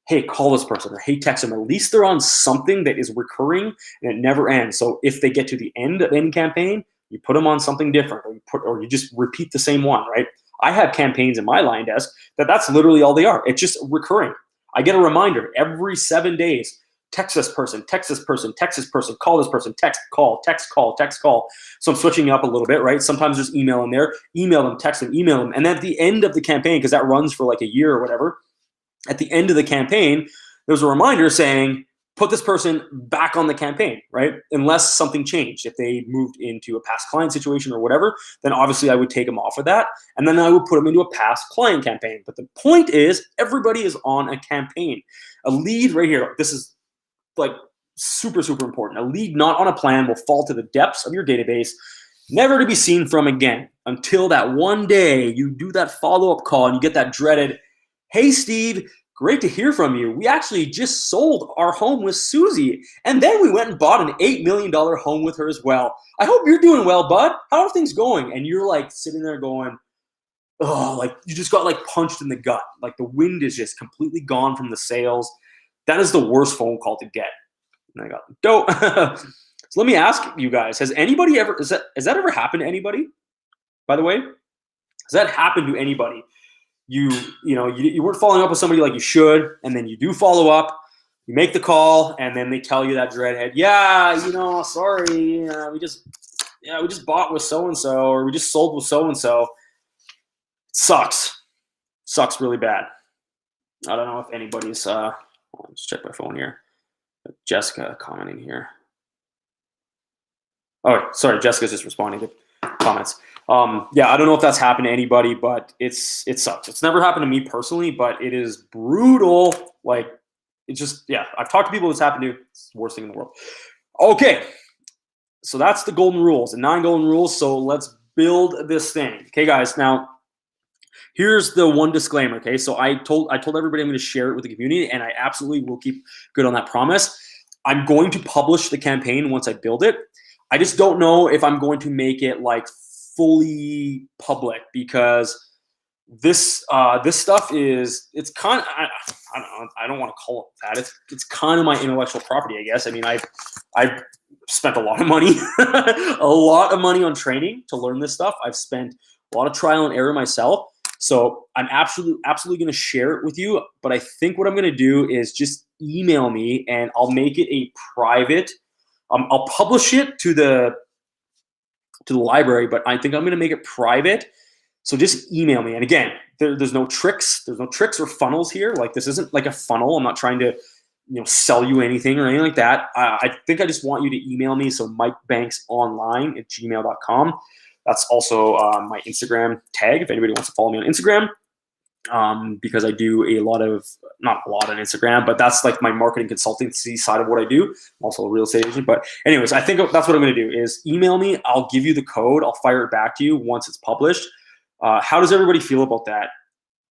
hey, call this person, or hey, text them. At least they're on something that is recurring and it never ends. So if they get to the end of any campaign, you put them on something different, or you just repeat the same one, right? I have campaigns in my LionDesk that's literally all they are. It's just recurring. I get a reminder every 7 days. Text this person, text this person, text this person, call this person, text, call, text, call, text, call. So I'm switching up a little bit, right? Sometimes there's email in there, email them, text them, email them. And then at the end of the campaign, because that runs for like a year or whatever, at the end of the campaign, there's a reminder saying, put this person back on the campaign, right? Unless something changed. If they moved into a past client situation or whatever, then obviously I would take them off of that. And then I would put them into a past client campaign. But the point is, everybody is on a campaign. A lead right here, this is like super, super important. A lead not on a plan will fall to the depths of your database never to be seen from again until that one day you do that follow-up call and you get that dreaded, "Hey, Steve, great to hear from you. We actually just sold our home with Susie, and then we went and bought an $8 million home with her as well. I hope you're doing well, bud. How are things going?" And you're like sitting there going, oh, like you just got like punched in the gut. Like the wind is just completely gone from the sails. That is the worst phone call to get. And I got dope. So let me ask you guys, has anybody ever, has that ever happened to anybody, by the way? Has that happened to anybody? You weren't following up with somebody like you should, and then you do follow up, you make the call, and then they tell you that dreadhead, "Yeah, sorry, we just bought with so-and-so, or we just sold with so-and-so." Sucks really bad. I don't know if anybody's, let's check my phone here. Jessica commenting here. Oh, sorry, Jessica's just responding to comments. Yeah, I don't know if that's happened to anybody, but it sucks. It's never happened to me personally, but it is brutal. Like, it's just, yeah, I've talked to people it's happened to. It's the worst thing in the world. Okay, so that's the golden rules, the 9 golden rules. So let's build this thing. Okay, guys, now here's the one disclaimer. Okay, so I told everybody I'm going to share it with the community, and I absolutely will keep good on that promise. I'm going to publish the campaign once I build it. I just don't know if I'm going to make it like fully public, because this stuff is, it's kind of, I don't want to call it that. It's kind of my intellectual property, I guess. I mean, I've spent a lot of money, on training to learn this stuff. I've spent a lot of trial and error myself. So I'm absolutely going to share it with you. But I think what I'm going to do is just email me, and I'll make it a private. I'll publish it to the library, but I think I'm going to make it private. So just email me. And again, there's no tricks. There's no tricks or funnels here. Like, this isn't like a funnel. I'm not trying to, sell you anything or anything like that. I think I just want you to email me. So mikebanksonline@gmail.com. That's also my Instagram tag if anybody wants to follow me on Instagram. Because I do not a lot on Instagram, but that's like my marketing consultancy side of what I do. I'm also a real estate agent. But anyways, I think that's what I'm going to do is email me. I'll give you the code. I'll fire it back to you once it's published. How does everybody feel about that?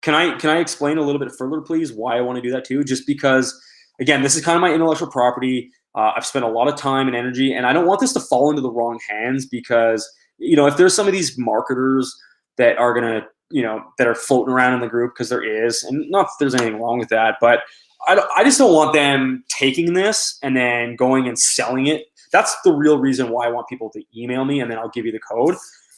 Can I explain a little bit further, please, why I want to do that too? Just because, again, this is kind of my intellectual property. I've spent a lot of time and energy, and I don't want this to fall into the wrong hands, because, if there's some of these marketers that are going to, that are floating around in the group, because there is, and not that there's anything wrong with that, but I just don't want them taking this and then going and selling it. That's the real reason why I want people to email me, and then I'll give you the code,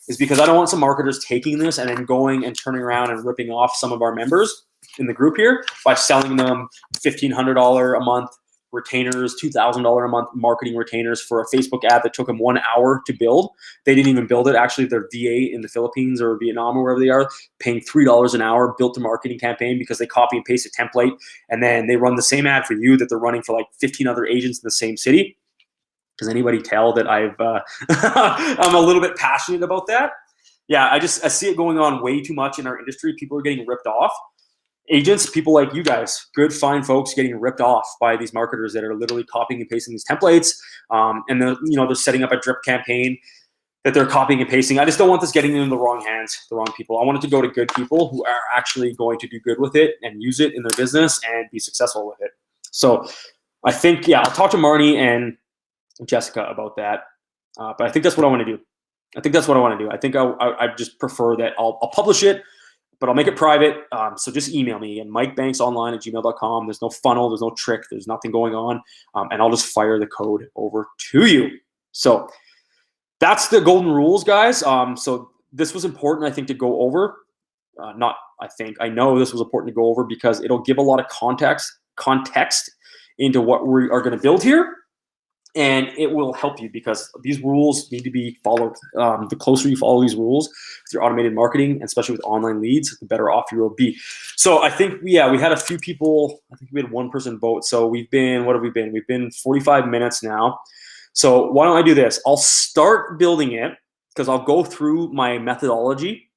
is because I don't want some marketers taking this and then going and turning around and ripping off some of our members in the group here by selling them $1,500 a month retainers, $2,000 a month marketing retainers for a Facebook ad that took them 1 hour to build. They didn't even build it. Actually, their VA in the Philippines or Vietnam or wherever they are, paying $3 an hour, built a marketing campaign because they copy and paste a template, and then they run the same ad for you that they're running for like 15 other agents in the same city. Does anybody tell that I'm a little bit passionate about that? Yeah, I see it going on way too much in our industry. People are getting ripped off. Agents, people like you guys, good, fine folks, getting ripped off by these marketers that are literally copying and pasting these templates, and then they're setting up a drip campaign that they're copying and pasting. I just don't want this getting into the wrong hands, the wrong people. I want it to go to good people who are actually going to do good with it and use it in their business and be successful with it. So I think, yeah, I'll talk to Marnie and Jessica about that, but I think that's what I want to do. I think I just prefer that I'll publish it, but I'll make it private. So just email me at mikebanksonline@gmail.com. There's no funnel, there's no trick, there's nothing going on, and I'll just fire the code over to you. So that's the golden rules, guys. So this was important, I think, to go over. I know this was important to go over because it'll give a lot of context into what we are going to build here. And it will help you because these rules need to be followed. The closer you follow these rules with your automated marketing, and especially with online leads, the better off you will be. So I think, we had a few people. I think we had one person vote. So we've been 45 minutes now. So why don't I do this? I'll start building it because I'll go through my methodology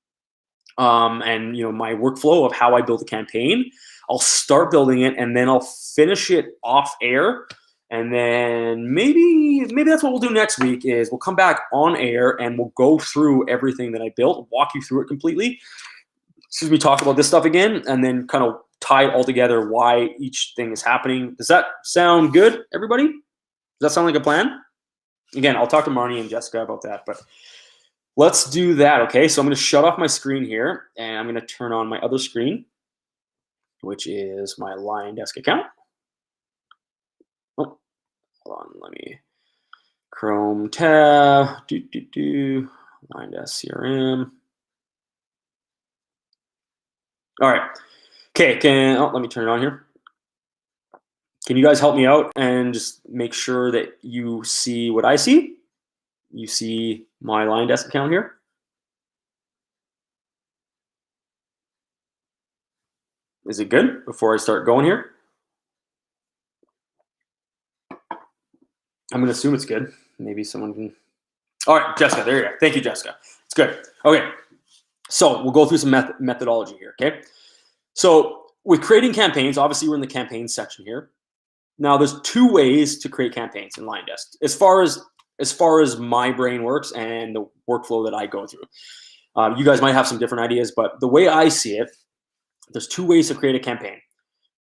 and my workflow of how I build a campaign. I'll start building it, and then I'll finish it off air. And then maybe that's what we'll do next week is we'll come back on air and we'll go through everything that I built, walk you through it completely. Excuse me, talk about this stuff again, and then kind of tie it all together why each thing is happening. Does that sound good, everybody? Does that sound like a plan? Again, I'll talk to Marnie and Jessica about that, but let's do that, okay? So I'm going to shut off my screen here, and I'm going to turn on my other screen, which is my LionDesk account. Oh, hold on, let me Chrome tab, LionDesk CRM. All right, okay, let me turn it on here. Can you guys help me out and just make sure that you see what I see? You see my LionDesk account here? Is it good before I start going here? I'm going to assume it's good. Maybe someone can. All right, Jessica, there you go. Thank you, Jessica. It's good. Okay, so we'll go through some methodology here, okay? So with creating campaigns, obviously we're in the campaigns section here. Now there's two ways to create campaigns in LionDesk as far as my brain works and the workflow that I go through. You guys might have some different ideas, but the way I see it, there's two ways to create a campaign.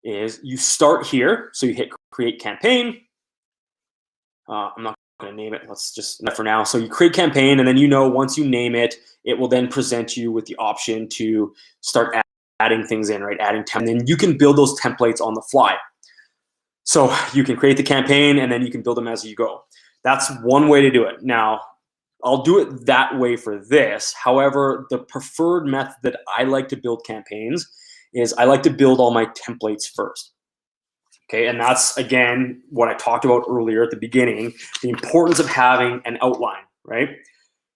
Is you start here, so you hit create campaign. I'm not going to name it. Let's just for now. So you create campaign, and then once you name it, it will then present you with the option to start adding things in, right? Adding templates, and then you can build those templates on the fly. So you can create the campaign, and then you can build them as you go. That's one way to do it. Now, I'll do it that way for this. However, the preferred method that I like to build campaigns is I like to build all my templates first. Okay, and that's, again, what I talked about earlier at the beginning, the importance of having an outline, right?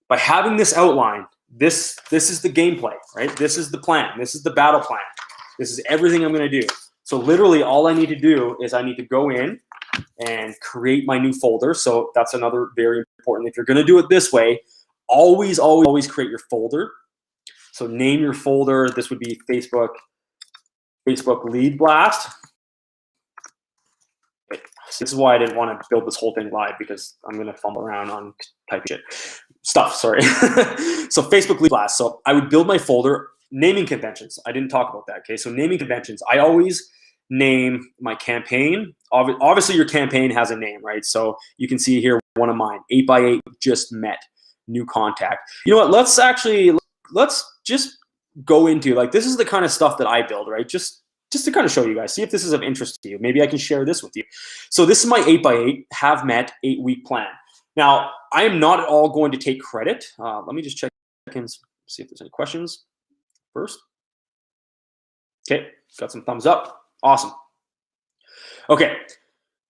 By having this outline, this is the gameplay, right? This is the plan. This is the battle plan. This is everything I'm going to do. So literally all I need to do is I need to go in and create my new folder. So that's another very important. If you're going to do it this way, always create your folder. So name your folder. This would be Facebook lead blast. This is why I didn't want to build this whole thing live, because I'm going to fumble around on type shit stuff. Sorry. So Facebook lead blast. So I would build my folder. Naming conventions. I didn't talk about that. Okay. So naming conventions. I always name my campaign. Obviously your campaign has a name, right? So you can see here one of mine, 8x8 just met, new contact. You know what? Let's just go into, like, this is the kind of stuff that I build, right? Just to kind of show you guys, see if this is of interest to you. Maybe I can share this with you. So this is my 8x8 have met 8-week plan. Now, I am not at all going to take credit. Let me just check and see if there's any questions first. Okay, got some thumbs up. Awesome. Okay,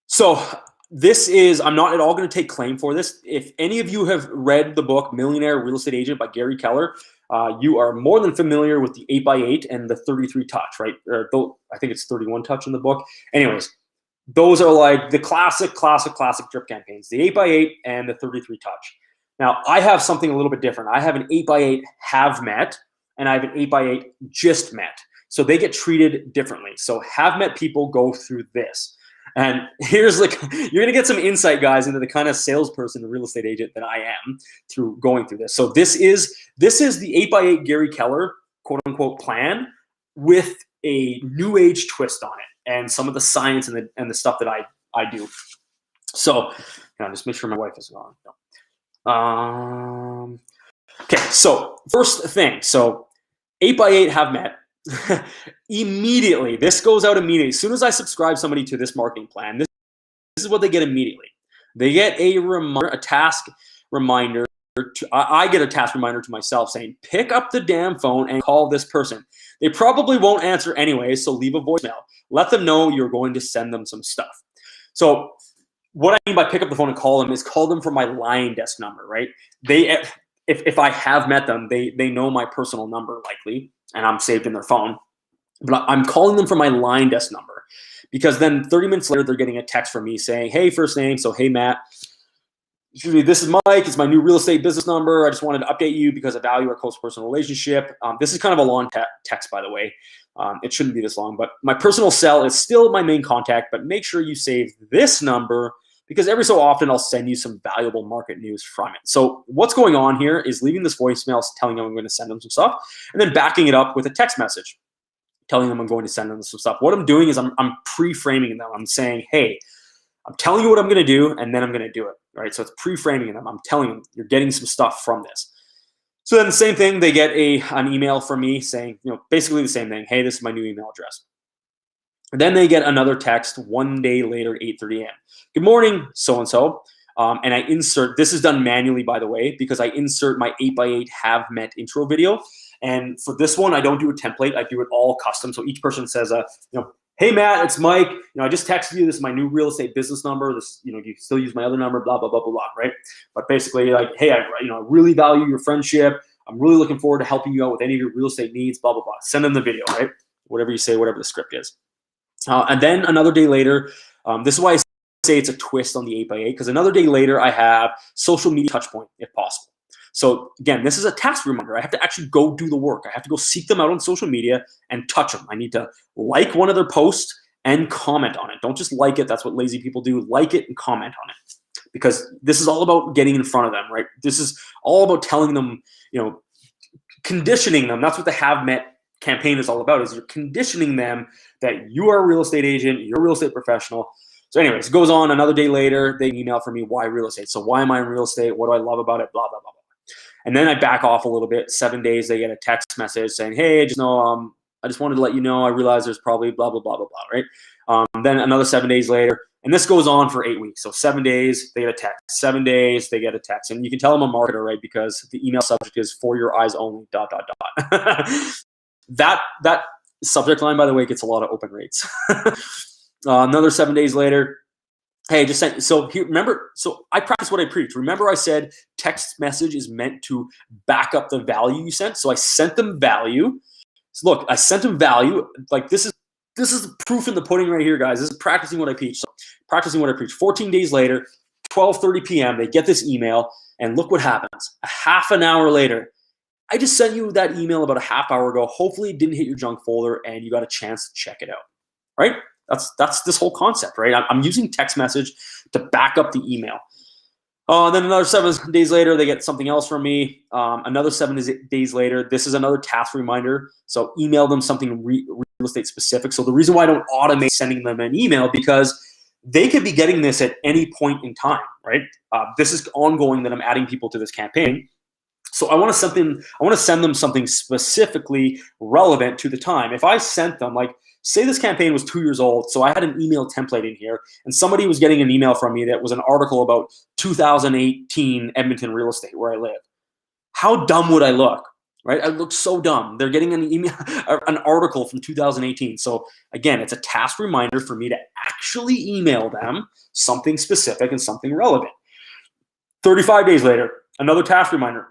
so this is, I'm not at all going to take claim for this. If any of you have read the book Millionaire Real Estate Agent by Gary Keller, you are more than familiar with the 8x8 and the 33 touch, right? I think it's 31 touch in the book. Anyways, those are like the classic drip campaigns, the 8x8 and the 33 touch. Now, I have something a little bit different. I have an 8x8 have met, and I have an 8x8 just met. So they get treated differently. So have met people go through this. And here's like, you're gonna get some insight, guys, into the kind of salesperson and real estate agent that I am through going through this. So this is the 8x8 Gary Keller quote unquote plan with a new age twist on it and some of the science and the stuff that I do. So just make sure my wife is on. Okay, so first thing, so 8x8 have met. Immediately, this goes out immediately. As soon as I subscribe somebody to this marketing plan, this is what they get immediately. They get a reminder, a task reminder. I get a task reminder to myself saying, pick up the damn phone and call this person. They probably won't answer anyway, so leave a voicemail. Let them know you're going to send them some stuff. So what I mean by pick up the phone and call them is call them from my LionDesk number, right? If I have met them, they know my personal number likely, and I'm saved in their phone. But I'm calling them from my LionDesk number, because then 30 minutes later, they're getting a text from me saying, hey, first name. So, hey, Matt, this is Mike. It's my new real estate business number. I just wanted to update you because I value our close personal relationship. This is kind of a long text, by the way. It shouldn't be this long, but my personal cell is still my main contact, but make sure you save this number because every so often I'll send you some valuable market news from it. So what's going on here is leaving this voicemail telling them I'm going to send them some stuff and then backing it up with a text message telling them I'm going to send them some stuff. What I'm doing is I'm pre-framing them. I'm saying, hey, I'm telling you what I'm going to do, and then I'm going to do it, right? So it's pre-framing them. I'm telling them you're getting some stuff from this. So then the same thing, they get an email from me saying, basically the same thing. Hey, this is my new email address. And then they get another text one day later at 8:30 a.m. Good morning, so-and-so. And I insert, this is done manually, by the way, because I insert my 8x8 have met intro video. And for this one, I don't do a template. I do it all custom. So each person says, hey, Matt, it's Mike. I just texted you. This is my new real estate business number. This, you still use my other number, blah, blah, blah, blah, blah, right? But basically, like, hey, I really value your friendship. I'm really looking forward to helping you out with any of your real estate needs, blah, blah, blah. Send them the video, right? Whatever you say, whatever the script is. And then another day later, this is why I say it's a twist on the 8x8, because another day later, I have social media touch point, if possible. So again, this is a task reminder. I have to actually go do the work. I have to go seek them out on social media and touch them. I need to like one of their posts and comment on it. Don't just like it. That's what lazy people do. Like it and comment on it, because this is all about getting in front of them, right? This is all about telling them, conditioning them. That's what the Have Met campaign is all about, is you're conditioning them that you are a real estate agent, you're a real estate professional. So anyways, it goes on. Another day later, they email from me, why real estate? So why am I in real estate? What do I love about it? Blah, blah, blah, blah. And then I back off a little bit. 7 days, they get a text message saying, hey, I just wanted to let you know, I realize there's probably blah, blah, blah, blah, blah, right? Then another 7 days later, and this goes on for 8 weeks. So 7 days, they get a text. 7 days, they get a text. And you can tell I'm a marketer, right? Because the email subject is for your eyes only, ... That subject line, by the way, gets a lot of open rates. Another 7 days later, hey, just sent. So here, remember, so I practice what I preach. Remember I said text message is meant to back up the value you sent. So I sent them value. So look, I sent them value. Like this is the proof in the pudding right here, guys. This is practicing what I preach. So practicing what I preach. 14 days later, 12:30 p.m., they get this email, and look what happens. A half an hour later, I just sent you that email about a half hour ago. Hopefully it didn't hit your junk folder and you got a chance to check it out, right? That's this whole concept, right? I'm using text message to back up the email. Then another 7 days later, they get something else from me. Another 7 days later, this is another task reminder. So email them something real estate specific. So the reason why I don't automate sending them an email, because they could be getting this at any point in time, right? This is ongoing that I'm adding people to this campaign. So I want to send them something specifically relevant to the time. If I sent them, like, say this campaign was 2 years old, so I had an email template in here, and somebody was getting an email from me that was an article about 2018 Edmonton real estate where I live. How dumb would I look, right? I look so dumb. They're getting an email, an article from 2018. So again, it's a task reminder for me to actually email them something specific and something relevant. 35 days later, another task reminder.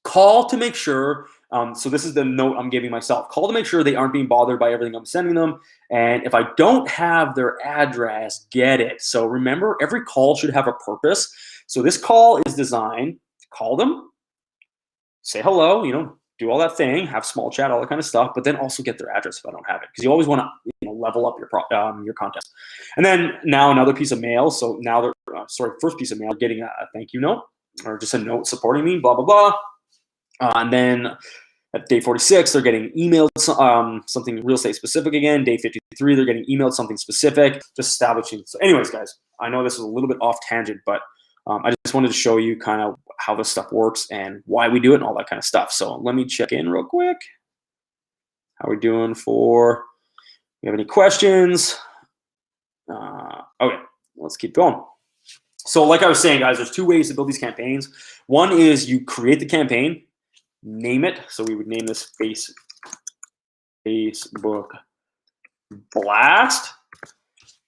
Call to make sure, so this is the note I'm giving myself. Call to make sure they aren't being bothered by everything I'm sending them. And if I don't have their address, get it. So remember, every call should have a purpose. So this call is designed to call them, say hello, do all that thing, have small chat, all that kind of stuff, but then also get their address if I don't have it, because you always want to level up your content. And then now another piece of mail. So now they're first piece of mail, getting a thank you note or just a note supporting me, blah blah blah. And then at day 46, they're getting emailed something real estate specific again. Day 53, they're getting emailed something specific, just establishing. So anyways, guys, I know this is a little bit off tangent, but I just wanted to show you kind of how this stuff works and why we do it and all that kind of stuff. So let me check in real quick. How are we doing for, you have any questions? Okay, let's keep going. So like I was saying, guys, there's 2 ways to build these campaigns. One is you create the campaign, name it. So we would name this Facebook Blast.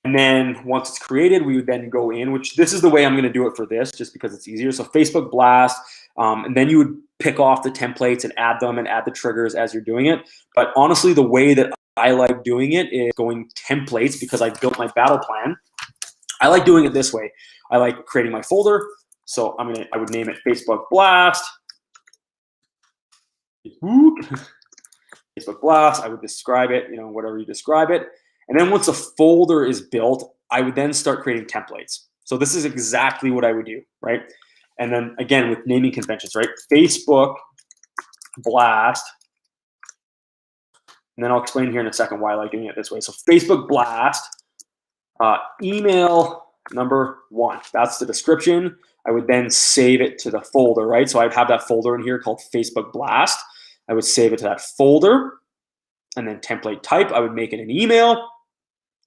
And then once it's created, we would then go in, which this is the way I'm going to do it for this, just because it's easier. So Facebook Blast, and then you would pick off the templates and add them and add the triggers as you're doing it. But honestly, the way that I like doing it is going templates, because I built my battle plan. I like doing it this way. I like creating my folder. So I would name it Facebook Blast. Facebook Blast, I would describe it, whatever you describe it. And then once a folder is built, I would then start creating templates. So this is exactly what I would do, right? And then again, with naming conventions, right? Facebook Blast. And then I'll explain here in a second why I like doing it this way. So Facebook Blast, email number 1. That's the description. I would then save it to the folder, right? So I'd have that folder in here called Facebook Blast. I would save it to that folder. And then template type, I would make it an email.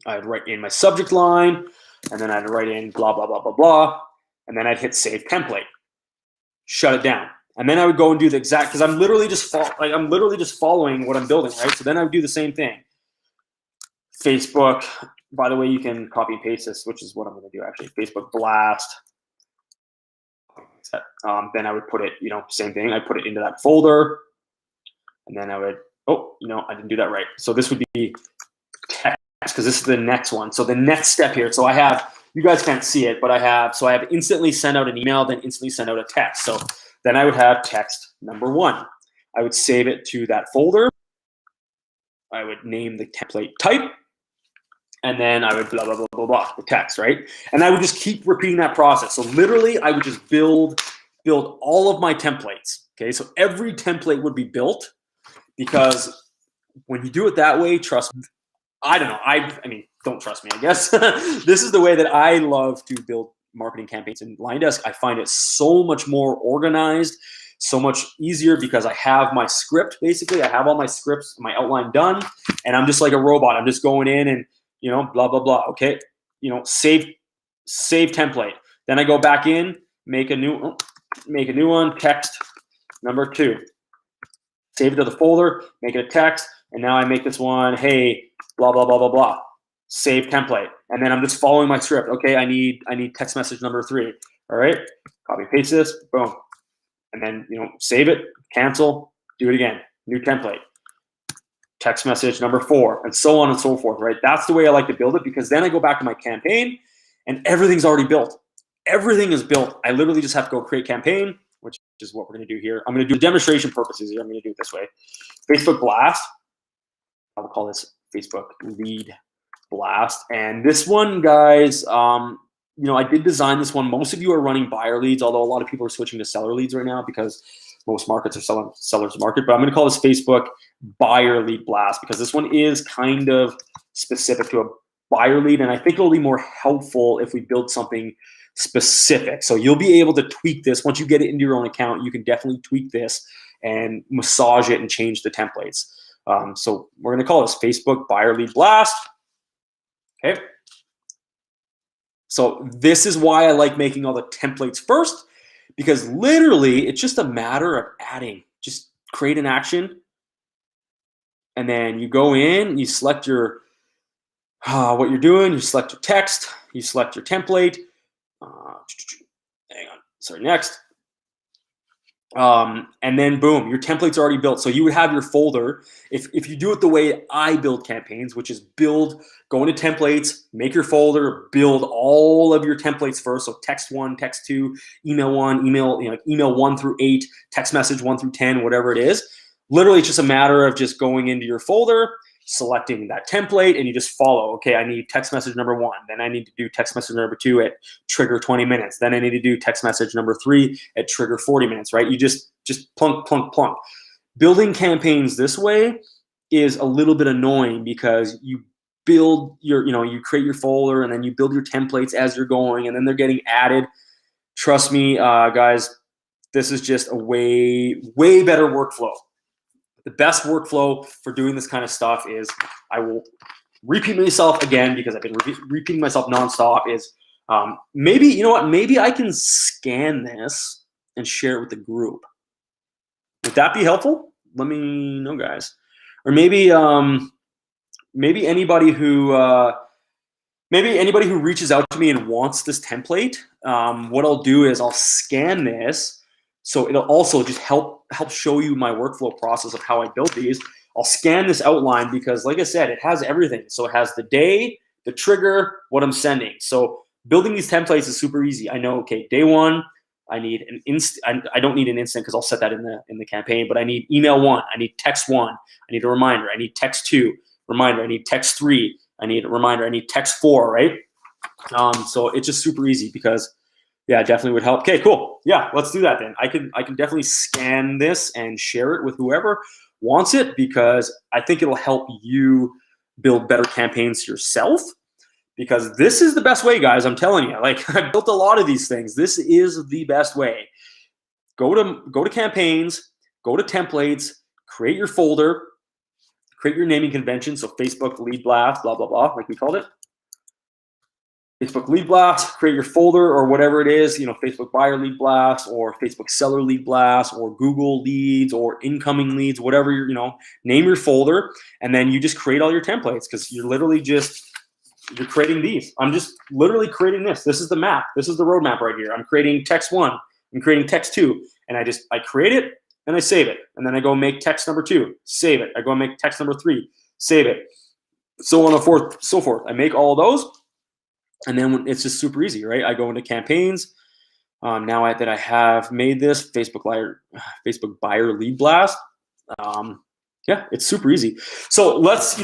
I'd write in my subject line, and then I'd write in blah, blah, blah, blah, blah. And then I'd hit save template, shut it down. And then I would go and do the exact, because I'm literally just following what I'm building, right? So then I would do the same thing. Facebook, by the way, you can copy and paste this, which is what I'm going to do actually. Facebook Blast. Then I would put it, same thing. I put it into that folder, and then I would, I didn't do that right. So this would be text, because this is the next one. So the next step here. So I have, you guys can't see it, but I have instantly send out an email, then instantly send out a text. So then I would have text number 1. I would save it to that folder. I would name the template type, and then I would blah, blah, blah, blah, blah, the text, right? And I would just keep repeating that process. So literally I would just build all of my templates, okay? So every template would be built, because when you do it that way, trust me, I don't know. I mean, don't trust me, I guess. This is the way that I love to build marketing campaigns in LionDesk. I find it so much more organized, so much easier, because I have my script, basically. I have all my scripts, my outline done, and I'm just like a robot. I'm just going in and, blah, blah, blah. Okay. Save template. Then I go back in, make a new one, text number 2. Save it to the folder, make it a text, and now I make this one, hey, blah, blah, blah, blah, blah. Save template. And then I'm just following my script. Okay, I need text message number 3. All right, copy paste this, boom. And then, save it, cancel, do it again, new template. Text message number 4, and so on and so forth, right? That's the way I like to build it, because then I go back to my campaign and everything's already built. Everything is built. I literally just have to go create campaign, which is what we're going to do here. I'm going to do demonstration purposes here. I'm going to do it this way. Facebook Blast. I'll call this Facebook Lead Blast. And this one, guys, I did design this one. Most of you are running buyer leads, although a lot of people are switching to seller leads right now, because most markets are seller's market. But I'm going to call this Facebook Buyer Lead Blast, because this one is kind of specific to a buyer lead, and I think it'll be more helpful if we build something specific. So you'll be able to tweak this. Once you get it into your own account, you can definitely tweak this and massage it and change the templates. So we're going to call this Facebook Buyer Lead Blast. Okay. So this is why I like making all the templates first, because literally it's just a matter of adding. Just create an action, and then you go in, you select your what you're doing, you select your text, you select your template. Hang on, sorry, next. And then boom, your template's already built. So you would have your folder. If you do it the way I build campaigns, which is go into templates, make your folder, build all of your templates first. So text 1, text 2, email 1, email 1 through 8, text message 1 through 10, whatever it is. Literally, it's just a matter of just going into your folder, selecting that template, and you just follow. Okay, I need text message number 1. Then I need to do text message number 2 at trigger 20 minutes. Then I need to do text message number 3 at trigger 40 minutes, right? You just plunk, plunk, plunk. Building campaigns this way is a little bit annoying, because you build your, you create your folder, and then you build your templates as you're going, and then they're getting added. Trust me, guys, this is just a way, way better workflow. The best workflow for doing this kind of stuff is, I will repeat myself again, because I've been repeating myself nonstop, is maybe, you know what, maybe I can scan this and share it with the group. Would that be helpful? Let me know, guys. Or maybe maybe anybody who reaches out to me and wants this template, what I'll do is I'll scan this. So it'll also just help show you my workflow process of how I built these. I'll scan this outline, because like I said, it has everything. So it has the day, the trigger, what I'm sending. So building these templates is super easy. I know, okay, day 1, I need an I don't need an instant because I'll set that in the campaign, but I need email 1. I need text 1. I need a reminder. I need text 2, reminder. I need text 3. I need a reminder. I need text 4, right? So it's just super easy because, yeah, it definitely would help. Okay, cool. Yeah, let's do that then. I can definitely scan this and share it with whoever wants it because I think it'll help you build better campaigns yourself. Because this is the best way, guys. I'm telling you. Like, I've built a lot of these things. This is the best way. Go to campaigns, go to templates, create your folder, create your naming convention. So Facebook lead blast, blah, blah, blah, like we called it. Facebook lead blast, create your folder or whatever it is, Facebook buyer lead blast or Facebook seller lead blast or Google leads or incoming leads, whatever name your folder. And then you just create all your templates because you're literally you're creating these. I'm just literally creating this. This is the map. This is the roadmap right here. I'm creating text 1. I'm creating text 2. And I create it and I save it. And then I go make text number 2, save it. I go make text number 3, save it. So on and so forth. I make all of those. And then it's just super easy, right? I go into campaigns. Now that I have made this Facebook buyer lead blast. Yeah, it's super easy. So let's,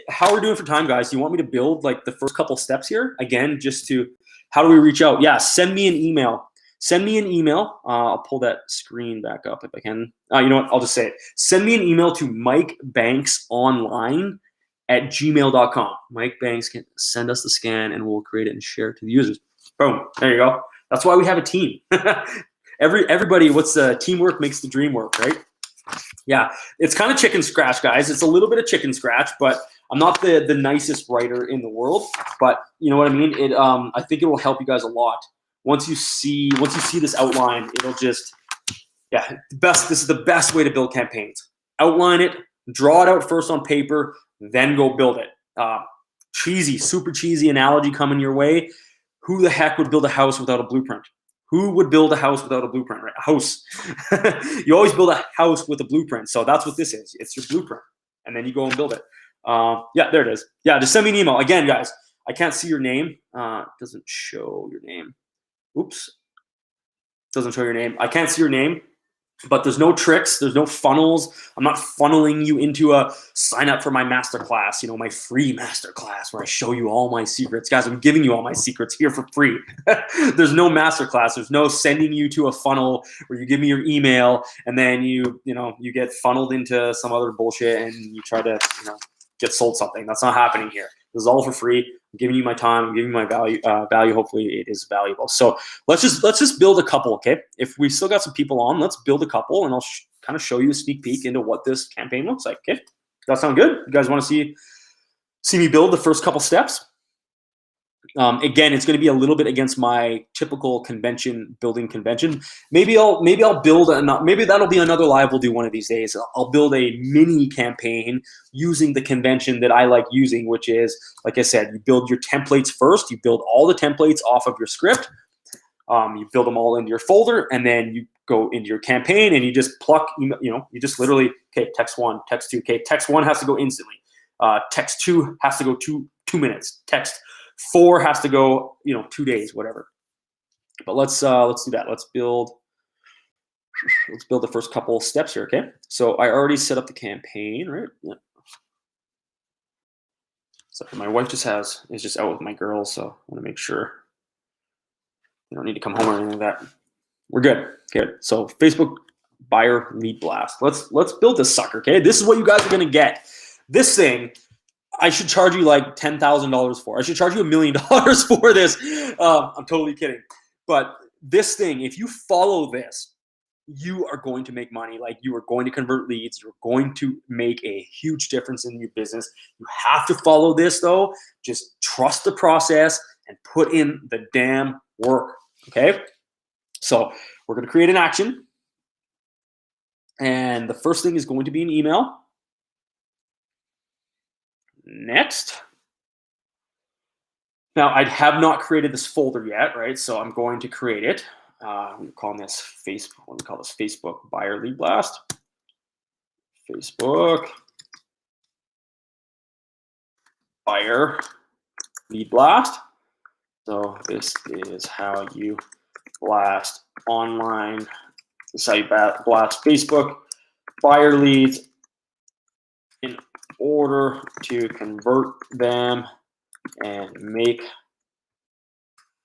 how we're doing for time, guys. Do you want me to build like the first couple steps here? Again, how do we reach out? Yeah, send me an email. Send me an email. I'll pull that screen back up if I can. You know what? I'll just say it. Send me an email to mikebanksonline@gmail.com. Mike Banks can send us the scan and we'll create it and share it to the users. Boom. There you go. That's why we have a team. Everybody, teamwork makes the dream work, right? Yeah, it's kind of chicken scratch, guys. It's a little bit of chicken scratch, but I'm not the nicest writer in the world. But you know what I mean? I think it will help you guys a lot. Once you see this outline, it'll just, this is the best way to build campaigns. Outline it, draw it out first on paper, then go build it. Super cheesy analogy coming your way. Who the heck would build a house without a blueprint? Who would build a house without a blueprint, right? A house. You always build a house with a blueprint. So that's what this is. It's your blueprint. And then you go and build it. Yeah, there it is. Yeah, just send me an email. Again, guys, I can't see your name. It doesn't show your name. Oops. Doesn't show your name. I can't see your name. But there's no tricks. There's no funnels. I'm not funneling you into a sign up for my masterclass, my free masterclass where I show you all my secrets. Guys, I'm giving you all my secrets here for free. There's no masterclass. There's no sending you to a funnel where you give me your email and then you get funneled into some other bullshit and you try to, get sold something. That's not happening here. This is all for free. I'm giving you my time. I'm giving you my value. Hopefully it is valuable. So let's just build a couple, okay? If we still got some people on, let's build a couple, and I'll kind of show you a sneak peek into what this campaign looks like. Okay, does that sound good? You guys want to see me build the first couple steps? Again, it's going to be a little bit against my typical building convention. Maybe I'll build maybe that'll be another live we'll do one of these days. I'll build a mini campaign using the convention that I like using, which is, like I said, you build your templates first. You build all the templates off of your script. You build them all into your folder, and then you go into your campaign and you just pluck, you just literally, okay, text 1, text 2. Okay, text 1 has to go instantly. Text 2 has to go 2 minutes. Text 4 has to go, 2 days, whatever. But let's do that. Let's build the first couple steps here, okay? So I already set up the campaign, right? Yeah. So my wife is just out with my girls, so I want to make sure they don't need to come home or anything like that. We're good. Okay. So Facebook buyer lead blast. Let's build this sucker, okay? This is what you guys are gonna get. This thing, I should charge you like $10,000 for. I should charge you $1 million for this. I'm totally kidding. But this thing, if you follow this, you are going to make money. Like, you are going to convert leads. You're going to make a huge difference in your business. You have to follow this though. Just trust the process and put in the damn work, okay? So we're going to create an action. And the first thing is going to be an email. Next. Now, I have not created this folder yet, right? So I'm going to create it. I'm calling this Facebook. What do we call this? Facebook buyer lead blast. Facebook buyer lead blast. So this is how you blast online. This is how you blast Facebook buyer leads in order to convert them and make,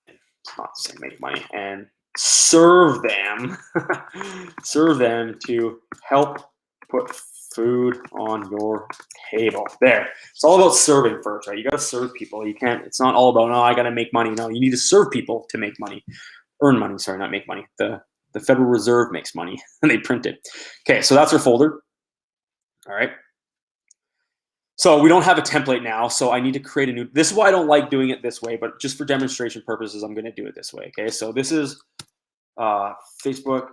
it's not the same, make money, and serve them, serve them to help put food on your table. There. It's all about serving first, right? You got to serve people. You can't, it's not all about, no, I got to make money. No, you need to serve people to make money. Earn money, sorry, not make money. The Federal Reserve makes money and they print it. Okay, so that's our folder. All right. So we don't have a template now, so I need to create a new, this is why I don't like doing it this way, but just for demonstration purposes, I'm going to do it this way. Okay, so this is Facebook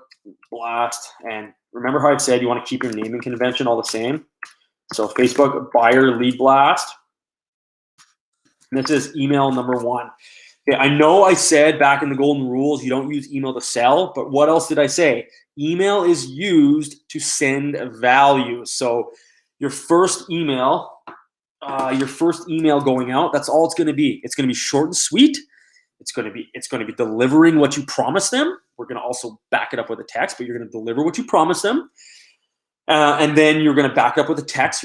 blast, and remember how I said you want to keep your naming convention all the same. So Facebook buyer lead blast, and this is email number 1. Okay, I know I said back in the golden rules you don't use email to sell, but what else did I say? Email is used to send value. So your first email going out, that's all it's going to be. It's going to be short and sweet. It's going to be delivering what you promised them. We're going to also back it up with a text, but you're going to deliver what you promised them. And then you're going to back up with a text.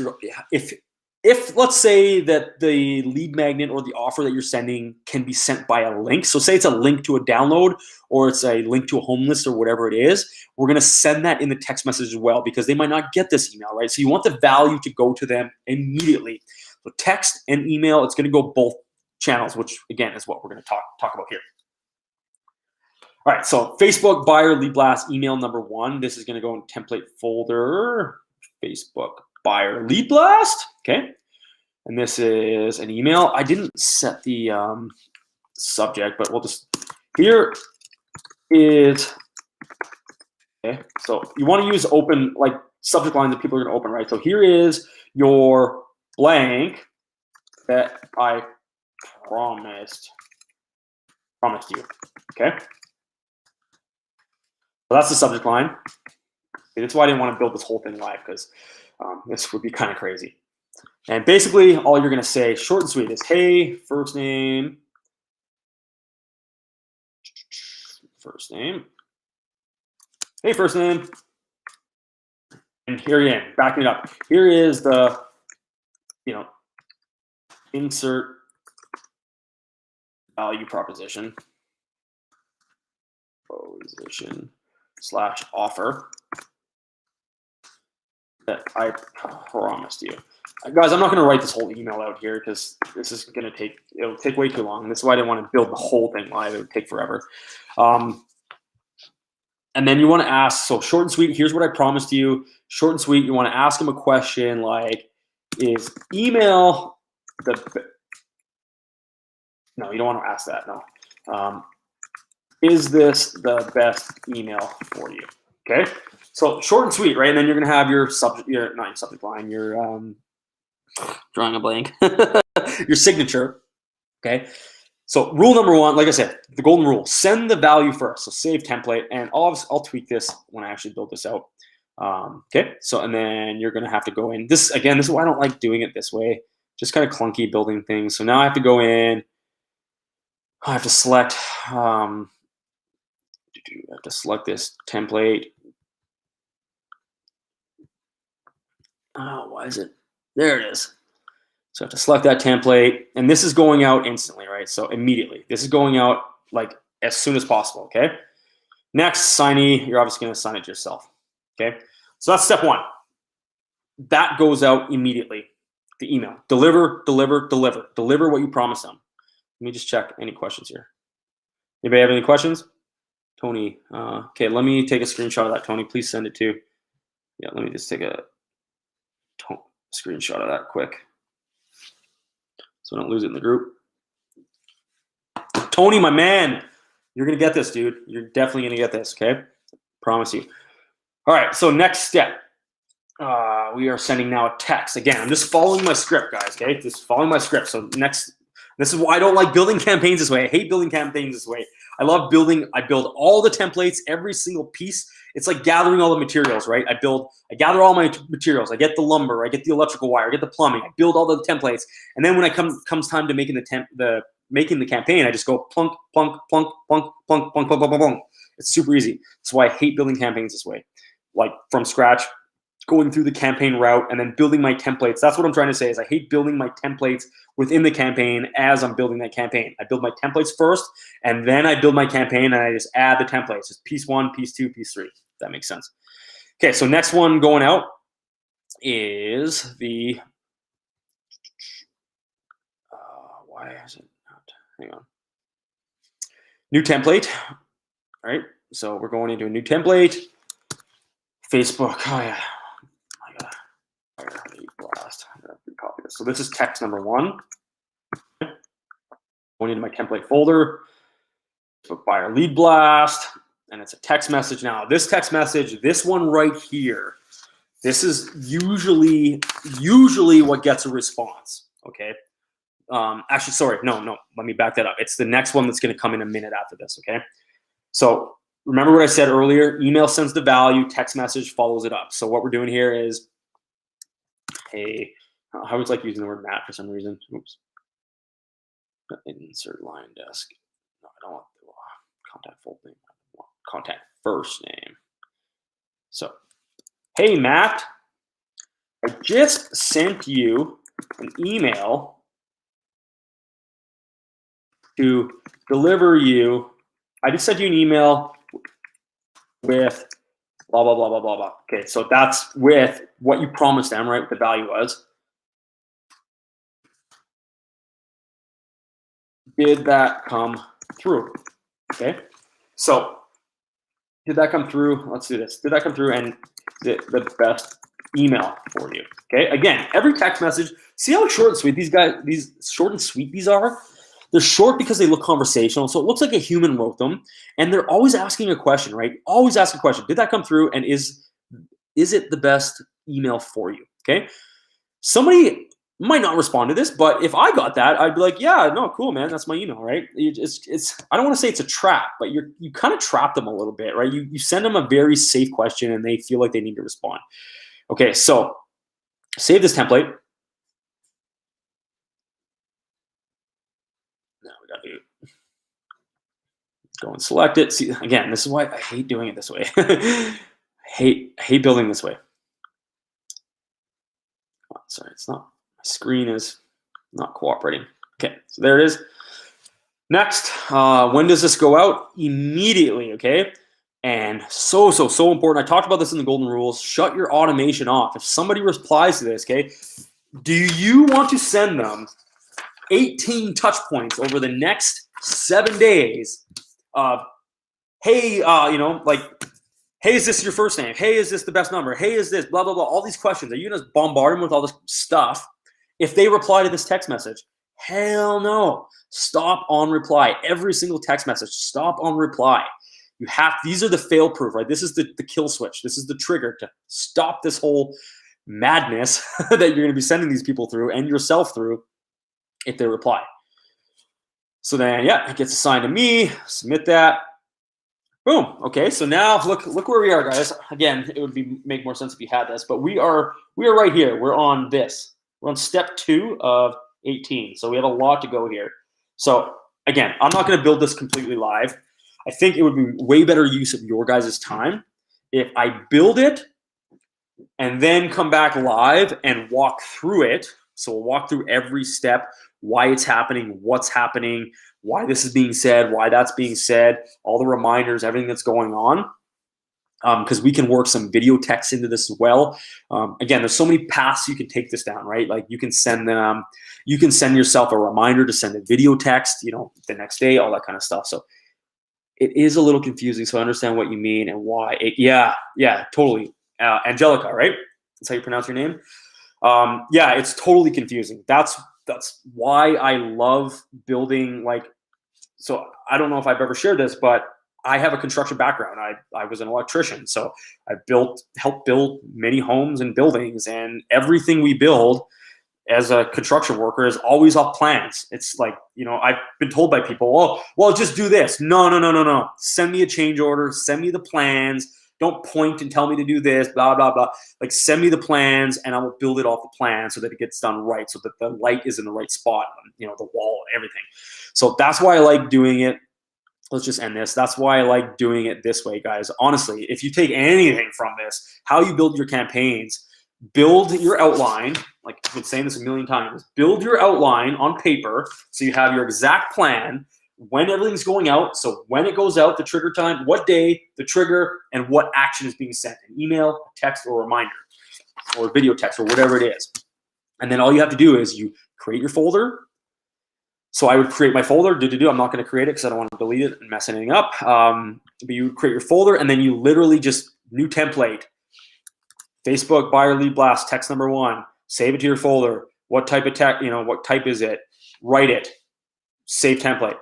If let's say that the lead magnet or the offer that you're sending can be sent by a link. So say it's a link to a download or it's a link to a home list or whatever it is. We're going to send that in the text message as well because they might not get this email, right? So you want the value to go to them immediately. So text and email, it's going to go both channels, which again is what we're going to talk about here. All right, so Facebook buyer lead blast email number 1. This is going to go in template folder, Facebook buyer lead blast. Okay, and this is an email. I didn't set the subject, but we'll just, here is, okay, so you want to use open, like subject lines that people are going to open, right? So here is your blank that I promised you. Okay, so that's the subject line. Okay, that's why I didn't want to build this whole thing live, because this would be kind of crazy. And basically all you're going to say, short and sweet, is hey, first name, hey, first name, and here again, backing it up, here is the, insert value proposition / offer that I promised you. Guys, I'm not going to write this whole email out here because this is going to it'll take way too long. This is why I didn't want to build the whole thing live. It would take forever. And then you want to ask, so short and sweet, here's what I promised you. Short and sweet, you want to ask them a question like, is email no, you don't want to ask that, no. Is this the best email for you? Okay, so short and sweet, right? And then you're going to have your subject, not your subject line, your drawing a blank, your signature. Okay, so rule number 1, like I said, the golden rule: send the value first. So save template, and I'll tweak this when I actually build this out. Okay, so and then you're going to have to go in. This again, this is why I don't like doing it this way. Just kind of clunky building things. So now I have to go in. I have to select. I have to select this template. Oh, why is it? There it is. So I have to select that template, and this is going out instantly, right? So immediately. This is going out like as soon as possible, okay? Next, signee, you're obviously gonna sign it yourself, okay? So that's step 1. That goes out immediately, the email. Deliver, deliver, deliver. Deliver what you promised them. Let me just check any questions here. Anybody have any questions? Tony, okay, let me take a screenshot of that, Tony. Please send it to, yeah, let me just take a screenshot of that quick so I don't lose it in the group. Tony, my man, you're gonna get this, dude. You're definitely gonna get this, okay? Promise you. All right, so next step. We are sending now a text. Again, I'm just following my script, guys, okay? Just following my script. So next, this is why I don't like building campaigns this way. I hate building campaigns this way. I love building, I build all the templates, every single piece. It's like gathering all the materials, right? I gather all my materials. I get the lumber, I get the electrical wire, I get the plumbing, I build all the templates. And then when it comes time to making the making the campaign, I just go plunk, plunk, plunk, plunk, plunk, plunk, plunk, plunk, plunk, plunk. It's super easy. That's why I hate building campaigns this way, like from scratch, going through the campaign route and then building my templates. That's what I'm trying to say is I hate building my templates within the campaign as I'm building that campaign. I build my templates first, and then I build my campaign, and I just add the templates. Just piece 1, piece 2, piece 3. If that makes sense. Okay, so next one going out is the why is it not? Hang on. New template. All right, so we're going into a new template. Facebook. Oh yeah, I gotta blast. I gotta copy this. So this is text number 1. Going into my template folder. Facebook buyer lead blast, and it's a text message. Now this text message, this one right here, this is usually what gets a response. Okay. Actually, sorry, no. Let me back that up. It's the next one that's going to come in a minute after this. Okay. So remember what I said earlier, email sends the value, text message follows it up. So what we're doing here is, hey, I always like using the word Matt for some reason. Oops. Insert LionDesk. No, I don't want the contact full name. I want contact first name. So, hey, Matt, I just sent you an email to deliver you. I just sent you an email with blah, blah, blah, blah, blah, blah. Okay, so that's with what you promised them, right? What the value was. Did that come through? Okay, so did that come through? Let's do this. Did that come through and the best email for you? Okay, again, every text message, see how short and sweet these short and sweet these are? They're short because they look conversational, so it looks like a human wrote them, and they're always asking a question, right? Always ask a question. Did that come through, and is it the best email for you? Okay, somebody might not respond to this, but if I got that, I'd be like, yeah, no, cool, man, that's my email, right? It's I don't want to say it's a trap, but you kind of trap them a little bit, right? You send them a very safe question, and they feel like they need to respond. Okay, so save this template. Now we got to go and select it. See, again, this is why I hate doing it this way. hate building this way. Oh, sorry, it's not. My screen is not cooperating. Okay, so there it is. Next, when does this go out? Immediately, okay? And so important. I talked about this in the golden rules. Shut your automation off. If somebody replies to this, okay, do you want to send them 18 touch points over the next 7 days of, hey, like, hey, is this your first name? Hey, is this the best number? Hey, is this blah, blah, blah, all these questions. Are you going to bombard them with all this stuff if they reply to this text message? Hell no. Stop on reply. Every single text message, stop on reply. You have, these are the fail proof, right? This is the kill switch. This is the trigger to stop this whole madness that you're going to be sending these people through and yourself through if they reply. So then, yeah, it gets assigned to me, submit that. Boom. Okay, so now look where we are, guys. Again, it would make more sense if you had this, but we are right here. We're on this. We're on step 2 of 18. So we have a lot to go here. So again, I'm not going to build this completely live. I think it would be way better use of your guys' time if I build it and then come back live and walk through it. So we'll walk through every step, why it's happening, what's happening, why this is being said, why that's being said, all the reminders, everything that's going on. Because we can work some video text into this as well. Again, there's so many paths you can take this down, right? Like you can send them, you can send yourself a reminder to send a video text, the next day, all that kind of stuff. So it is a little confusing. So I understand what you mean and why. Yeah, totally. Angelica, right? That's how you pronounce your name. Yeah, it's totally confusing. That's why I love building, like, so I don't know if I've ever shared this, but I have a construction background. I was an electrician, so I helped build many homes and buildings, and everything we build as a construction worker is always off plans. It's like, I've been told by people, well, just do this. No. Send me a change order. Send me the plans. Don't point and tell me to do this, blah, blah, blah. Like send me the plans and I will build it off the plan so that it gets done right, so that the light is in the right spot, you know, the wall and everything. So that's why I like doing it. Let's just end this. That's why I like doing it this way, guys. Honestly, if you take anything from this, how you build your campaigns, build your outline. Like I've been saying this a million times, build your outline on paper so you have your exact plan, when everything's going out. So when it goes out, the trigger time, what day, the trigger, and what action is being sent, an email, text, or reminder, or video text, or whatever it is. And then all you have to do is you create your folder. So I would create my folder. I'm not going to create it because I don't want to delete it and mess anything up. But you create your folder, and then you literally just new template. Facebook buyer lead blast, text number 1. Save it to your folder. What type of text? You know, what type is it? Write it. Save template.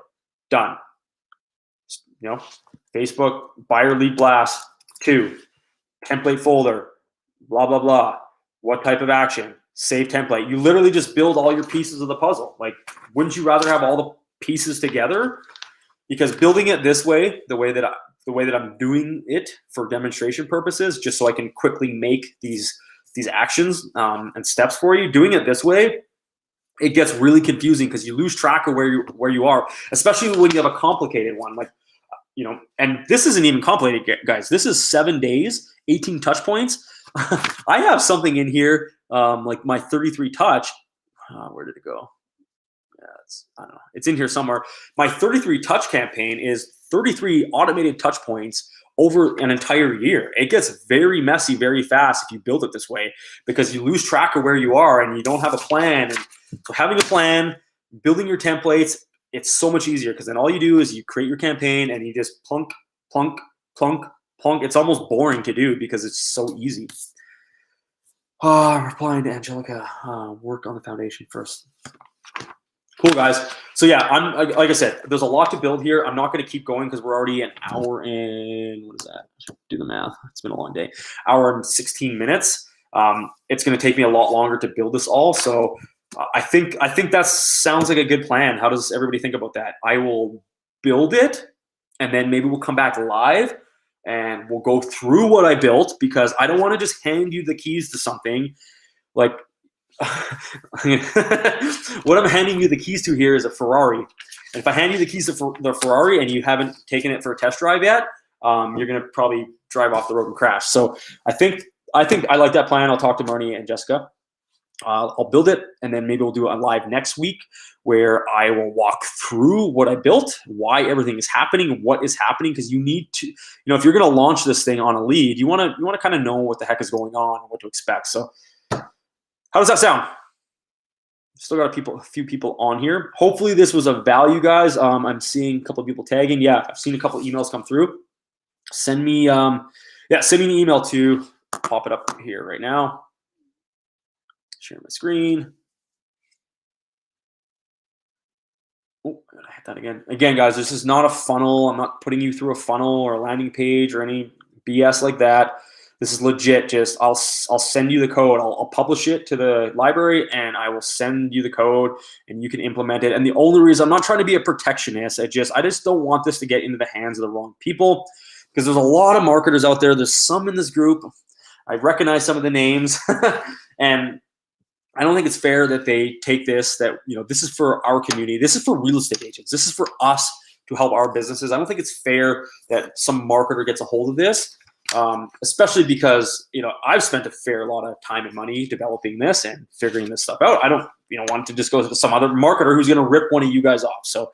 Done. You know, Facebook buyer lead blast 2. Template folder. Blah blah blah. What type of action? Save template. You literally just build all your pieces of the puzzle. Like, wouldn't you rather have all the pieces together? Because building it this way, the way that I'm doing it for demonstration purposes, just so I can quickly make these actions and steps for you, doing it this way, it gets really confusing because you lose track of where you are, especially when you have a complicated one. Like, you know, and this isn't even complicated, guys. This is 7 days, 18 touch points. I have something in here, like my 33 touch. Where did it go? Yeah, I don't know. It's in here somewhere. My 33 touch campaign is 33 automated touch points over an entire year. It gets very messy very fast if you build it this way, because you lose track of where you are and you don't have a plan. And so having a plan, building your templates, it's so much easier, because then all you do is you create your campaign and you just plunk, plunk, plunk, plunk. It's almost boring to do because it's so easy. Replying to Angelica, work on the foundation first. Cool, guys. So yeah, like I said, there's a lot to build here. I'm not going to keep going because we're already an hour and what is that? Do the math. It's been a long day. Hour and 16 minutes. It's going to take me a lot longer to build this all. So I think that sounds like a good plan. How does everybody think about that? I will build it, and then maybe we'll come back live and we'll go through what I built, because I don't want to just hand you the keys to something like. What I'm handing you the keys to here is a Ferrari. And if I hand you the keys to the Ferrari and you haven't taken it for a test drive yet, you're going to probably drive off the road and crash. So I think I like that plan. I'll talk to Marnie and Jessica. I'll build it, and then maybe we'll do a live next week where I will walk through what I built, why everything is happening, what is happening, because you need to, you know, if you're going to launch this thing on a lead, you want to kind of know what the heck is going on and what to expect. So how does that sound? Still got a few people on here. Hopefully this was of value, guys. I'm seeing a couple of people tagging. Yeah, I've seen a couple of emails come through. Send me an email to, pop it up here right now. Share my screen. Oh, I gotta hit that again. Again, guys, this is not a funnel. I'm not putting you through a funnel or a landing page or any BS like that. This is legit. Just I'll send you the code. I'll publish it to the library, and I will send you the code, and you can implement it. And the only reason, I'm not trying to be a protectionist, I just don't want this to get into the hands of the wrong people, because there's a lot of marketers out there. There's some in this group. I recognize some of the names, and I don't think it's fair that they take this, that, you know, this is for our community. This is for real estate agents. This is for us to help our businesses. I don't think it's fair that some marketer gets a hold of this, especially because, you know, I've spent a fair lot of time and money developing this and figuring this stuff out. I don't, want to just go to some other marketer who's going to rip one of you guys off. So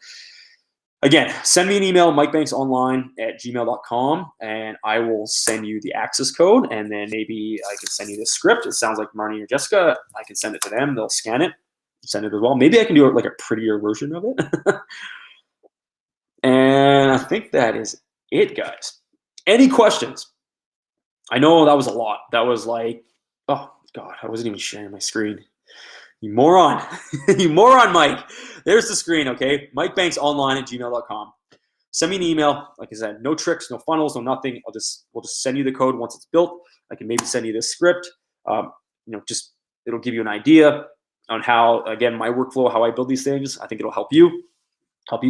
again, send me an email, mikebanksonline@gmail.com, and I will send you the access code, and then maybe I can send you the script. It sounds like Marnie or Jessica, I can send it to them. They'll scan it, send it as well. Maybe I can do it like a prettier version of it. And I think that is it, guys. Any questions? I know that was a lot. That was like, oh, God, I wasn't even sharing my screen. You moron. You moron, Mike. There's the screen, okay? mikebanksonline@gmail.com. Send me an email. Like I said, no tricks, no funnels, no nothing. We'll just send you the code once it's built. I can maybe send you this script. Just it'll give you an idea on how, again, my workflow, how I build these things. I think it'll help you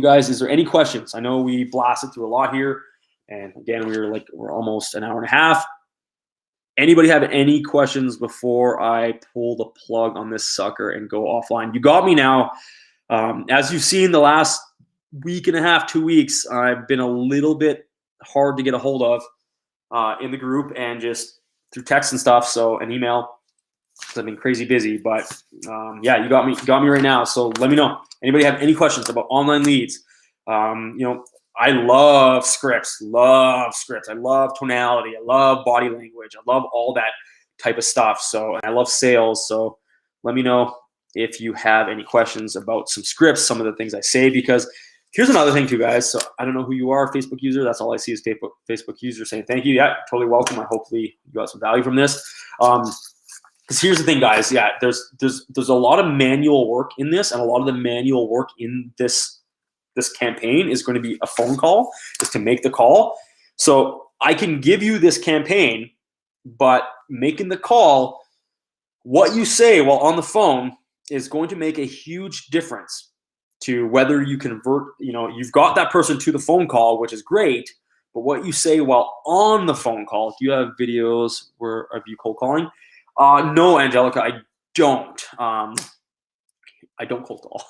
guys. Is there any questions? I know we blasted through a lot here, And again, we're almost an hour and a half. Anybody have any questions before I pull the plug on this sucker and go offline? You got me now. As you've seen the last week and a half, 2 weeks, I've been a little bit hard to get a hold of in the group and just through text and stuff, so an email. I've been crazy busy, but yeah, you got me right now. So let me know. Anybody have any questions about online leads? I love scripts. I love tonality. I love body language. I love all that type of stuff. So, and I love sales. So let me know if you have any questions about some scripts, some of the things I say, because here's another thing too, guys. So I don't know who you are, Facebook user. That's all I see is Facebook user saying thank you. Yeah, totally welcome. Hopefully you got some value from this. Because here's the thing, guys. Yeah, there's a lot of manual work in this, and a lot of the manual work in this campaign is going to be a phone call, is to make the call. So I can give you this campaign, but making the call, what you say while on the phone is going to make a huge difference to whether you convert. You've got that person to the phone call, which is great, but what you say while on the phone call. Do you have videos of you cold calling? No, Angelica, I don't. I don't cold call.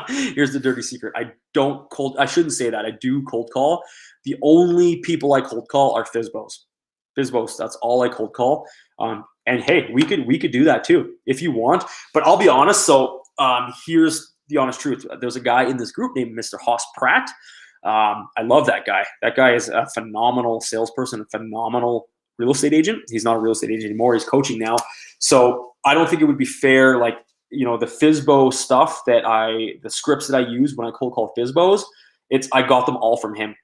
Here's the dirty secret. I shouldn't say that. I do cold call. The only people I cold call are FSBOs. That's all I cold call. And hey, we could do that too if you want. But I'll be honest. So here's the honest truth. There's a guy in this group named Mr. Haas Pratt. I love that guy. That guy is a phenomenal salesperson, a phenomenal real estate agent. He's not a real estate agent anymore. He's coaching now. So I don't think it would be fair, like, the FSBO stuff the scripts that I use when I cold call FSBOs, I got them all from him.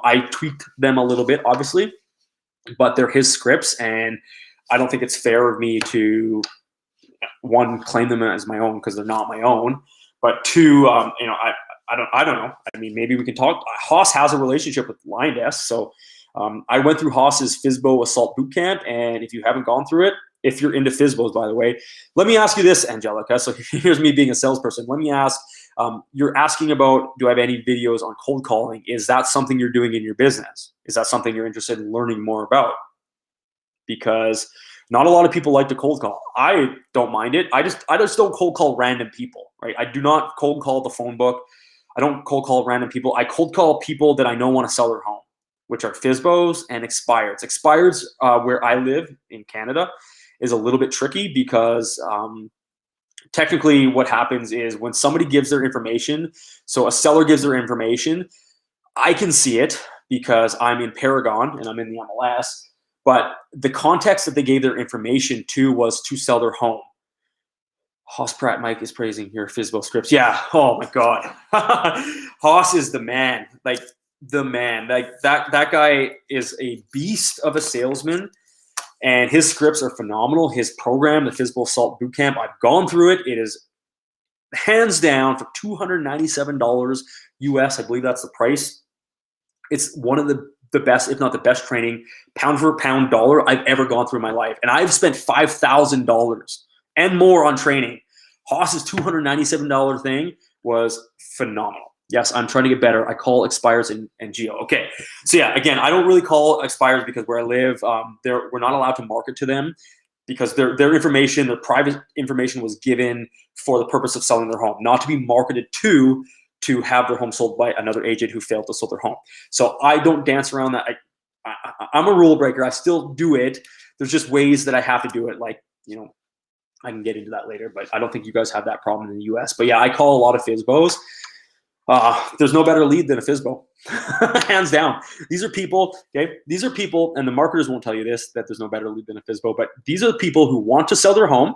I tweaked them a little bit, obviously, but they're his scripts, and I don't think it's fair of me to, one, claim them as my own because they're not my own, but two, I don't know. I mean, maybe we can talk. Haas has a relationship with LionDesk, so I went through Haas's FSBO Assault Bootcamp, and if you haven't gone through it, if you're into FSBOs, by the way, let me ask you this, Angelica. So here's me being a salesperson. Let me ask, you're asking about, do I have any videos on cold calling? Is that something you're doing in your business? Is that something you're interested in learning more about? Because not a lot of people like to cold call. I don't mind it. I just don't cold call random people, right? I do not cold call the phone book. I don't cold call random people. I cold call people that I know want to sell their home, which are FSBOs and expireds. Expireds, where I live in Canada, is a little bit tricky because technically what happens is when somebody gives their information, so a seller gives their information, I can see it because I'm in Paragon and I'm in the MLS, but the context that they gave their information to was to sell their home. Haas Pratt Mike is praising your FSBO scripts. Yeah, oh my God. Haas is the man, like the man. Like that guy is a beast of a salesman. And his scripts are phenomenal. His program, the FSBO Assault Bootcamp, I've gone through it. It is hands down for $297 US. I believe that's the price. It's one of the best, if not the best training, pound for pound dollar I've ever gone through in my life. And I've spent $5,000 and more on training. Haas's $297 thing was phenomenal. Yes, I'm trying to get better. I call expires and geo. Okay, so yeah, again, I don't really call expires because where I live, we're not allowed to market to them because their information, their private information was given for the purpose of selling their home, not to be marketed to have their home sold by another agent who failed to sell their home. So I don't dance around that. I'm a rule breaker. I still do it. There's just ways that I have to do it. Like, I can get into that later, but I don't think you guys have that problem in the US. But yeah, I call a lot of FSBOs. There's no better lead than a FSBO, hands down. These are people, okay? These are people, and the marketers won't tell you this, that there's no better lead than a FSBO, but these are the people who want to sell their home,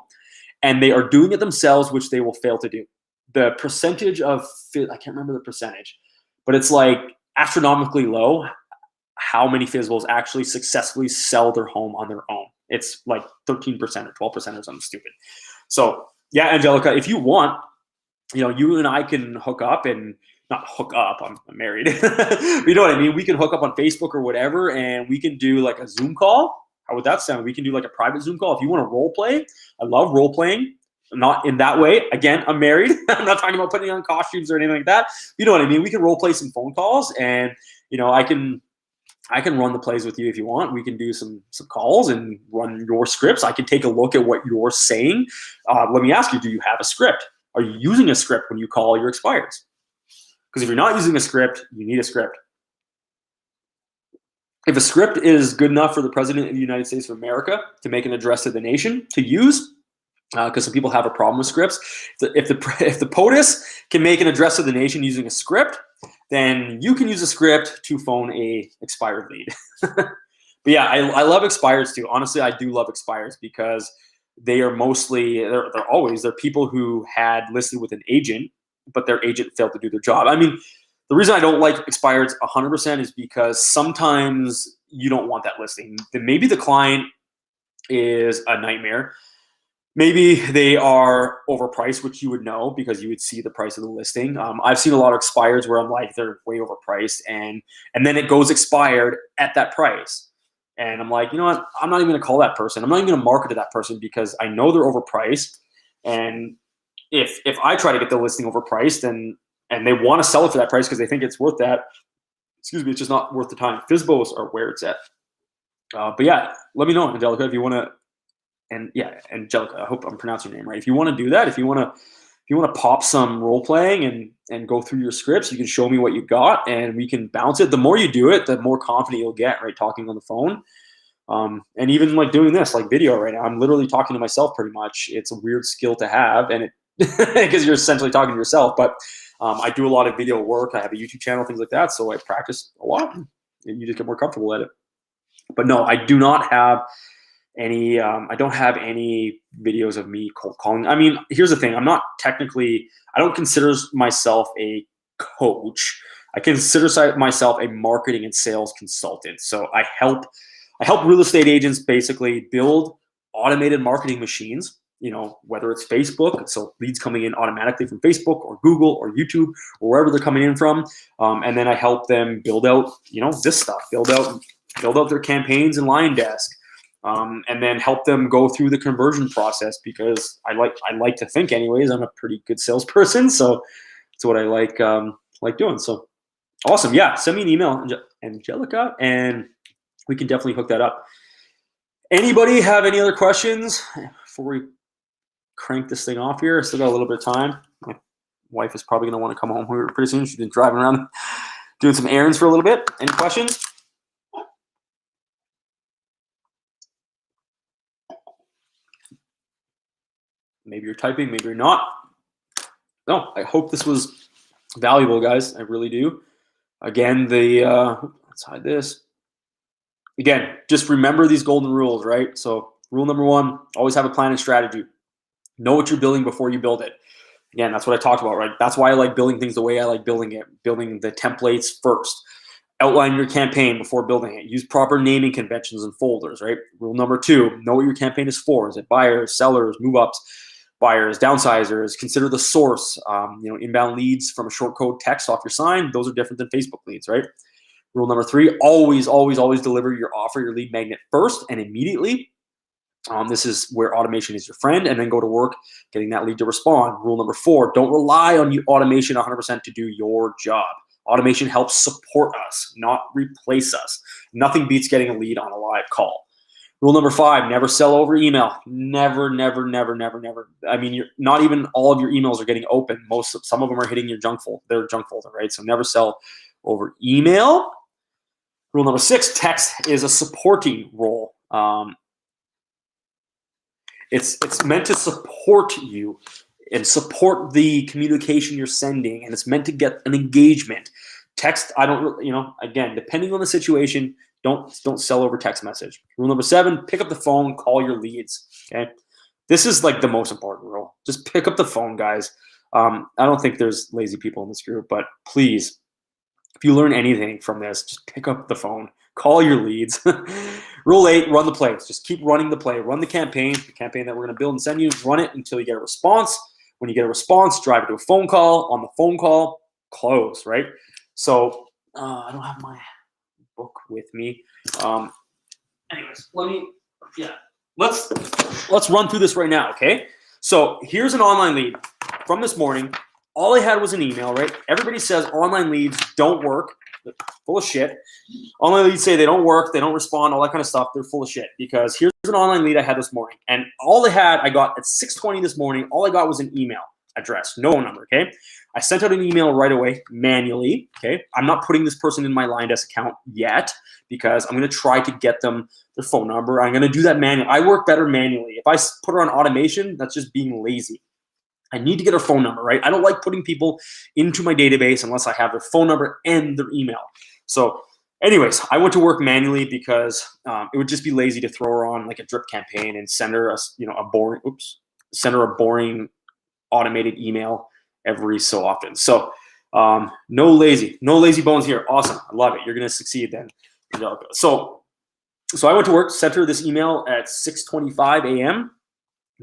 and they are doing it themselves, which they will fail to do. The percentage of, I can't remember the percentage, but it's like astronomically low how many FSBOs actually successfully sell their home on their own. It's like 13% or 12% or something stupid. So yeah, Angelica, if you want, you and I can hook up, and not hook up, I'm married. But you know what I mean? We can hook up on Facebook or whatever, and we can do like a Zoom call. How would that sound? We can do like a private Zoom call. If you want to role play, I love role playing. Not in that way. Again, I'm married. I'm not talking about putting on costumes or anything like that. You know what I mean? We can role play some phone calls, and I can I can run the plays with you if you want. We can do some calls and run your scripts. I can take a look at what you're saying. Let me ask you, do you have a script? Are you using a script when you call your expires? Because if you're not using a script, you need a script. If a script is good enough for the President of the United States of America to make an address to the nation to use, because some people have a problem with scripts. If the POTUS can make an address to the nation using a script, then you can use a script to phone a expired lead. But yeah, I love expires too. Honestly, I do love expires because they are mostly, they're people who had listed with an agent, but their agent failed to do their job. I mean, the reason I don't like expireds 100% is because sometimes you don't want that listing. Maybe the client is a nightmare. Maybe they are overpriced, which you would know because you would see the price of the listing. I've seen a lot of expires where I'm like, they're way overpriced, and then it goes expired at that price. And I'm like, you know what? I'm not even going to call that person. I'm not even going to market to that person because I know they're overpriced. And if I try to get the listing overpriced and they want to sell it for that price because they think it's worth that, excuse me, it's just not worth the time. FSBOs are where it's at. But yeah, let me know, Angelica, if you want to. And yeah, Angelica, I hope I'm pronouncing your name right. If you want to do that, if you want to pop some role playing and go through your scripts, you can show me what you got and we can bounce it. The more you do it, the more confident you'll get, right? Talking on the phone. And even like doing this, like video right now, I'm literally talking to myself pretty much. It's a weird skill to have, and it because you're essentially talking to yourself. But I do a lot of video work. I have a YouTube channel, things like that. So I practice a lot and you just get more comfortable at it. But no, I do not have any I don't have any videos of me cold calling. I mean, here's the thing. I don't consider myself a coach. I consider myself a marketing and sales consultant. So I help real estate agents basically build automated marketing machines, whether it's Facebook, so leads coming in automatically from Facebook or Google or YouTube or wherever they're coming in from. And then I help them build out, this stuff, build out their campaigns in LionDesk. And then help them go through the conversion process because I like to think anyways, I'm a pretty good salesperson. So it's what I like doing. So awesome. Yeah. Send me an email, Angelica, and we can definitely hook that up. Anybody have any other questions before we crank this thing off here? I still got a little bit of time. My wife is probably going to want to come home here pretty soon. She's been driving around doing some errands for a little bit. Any questions? Maybe you're typing, maybe you're not. No, I hope this was valuable, guys. I really do. Again, let's hide this. Again, just remember these golden rules, right? So rule number 1, always have a plan and strategy. Know what you're building before you build it. Again, that's what I talked about, right? That's why I like building things the way I like building it. Building the templates first. Outline your campaign before building it. Use proper naming conventions and folders, right? Rule number 2, know what your campaign is for. Is it buyers, sellers, move-ups, buyers, downsizers? Consider the source. Inbound leads from a short code text off your sign, those are different than Facebook leads, right? Rule number 3, always, always, always deliver your offer, your lead magnet first and immediately. This is where automation is your friend, and then go to work getting that lead to respond. Rule number 4, don't rely on automation 100% to do your job. Automation helps support us, not replace us. Nothing beats getting a lead on a live call. Rule number 5, never sell over email. Never, never, never, never, never. I mean, not even all of your emails are getting open. Some of them are hitting your junk folder, right? So never sell over email. Rule number 6, text is a supporting role. It's meant to support you and support the communication you're sending, and it's meant to get an engagement. Text, again, depending on the situation, don't sell over text message. Rule number 7, pick up the phone, call your leads. Okay, this is like the most important rule. Just pick up the phone, guys. I don't think there's lazy people in this group, but please, if you learn anything from this, just pick up the phone, call your leads. Rule 8, run the plays. Just keep running the play. Run the campaign that we're going to build and send you. Run it until you get a response. When you get a response, drive it to a phone call. On the phone call, close, right? So I don't have my book with me. Anyways, let's run through this right now, okay? So here's an online lead from this morning. All I had was an email, right? Everybody says online leads don't work. full of shit. Online leads say they don't work, they don't respond, all that kind of stuff. They're full of shit, because here's an online lead I had this morning, and all they had, I got at 6:20 this morning, all I got was an email address, no phone number, okay? I sent out an email right away, manually, okay? I'm not putting this person in my LionDesk account yet, because I'm going to try to get them their phone number. I'm going to do that manually. I work better manually. If I put her on automation, that's just being lazy. I need to get her phone number, right? I don't like putting people into my database unless I have their phone number and their email. So anyways, I went to work manually because it would just be lazy to throw her on like a drip campaign and send her send her a boring automated email every so often. So no lazy bones here. Awesome. I love it. You're going to succeed then. So I went to work, sent her this email at 6:25 a.m.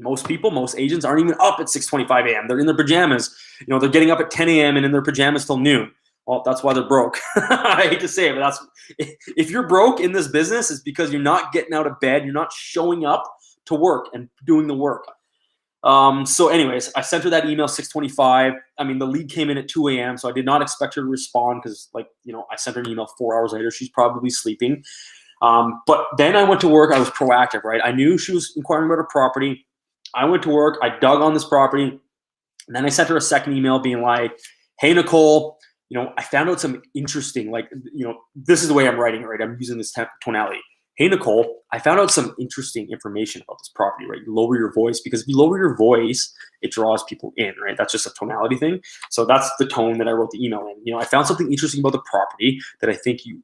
Most people, most agents aren't even up at 6:25 a.m. They're in their pajamas. They're getting up at 10 a.m. and in their pajamas till noon. Well, that's why they're broke. I hate to say it, but if you're broke in this business, it's because you're not getting out of bed. You're not showing up to work and doing the work. So anyways, I sent her that email 6:25. I mean, the lead came in at 2 a.m. So I did not expect her to respond because, I sent her an email 4 hours later. She's probably sleeping. But then I went to work. I was proactive, right? I knew she was inquiring about her property. I went to work. I dug on this property. And then I sent her a second email being like, hey, Nicole, I found out some interesting, this is the way I'm writing it, right? I'm using this tonality. Hey, Nicole, I found out some interesting information about this property, right? You lower your voice, because if you lower your voice, it draws people in, right? That's just a tonality thing. So that's the tone that I wrote the email in. I found something interesting about the property that I think you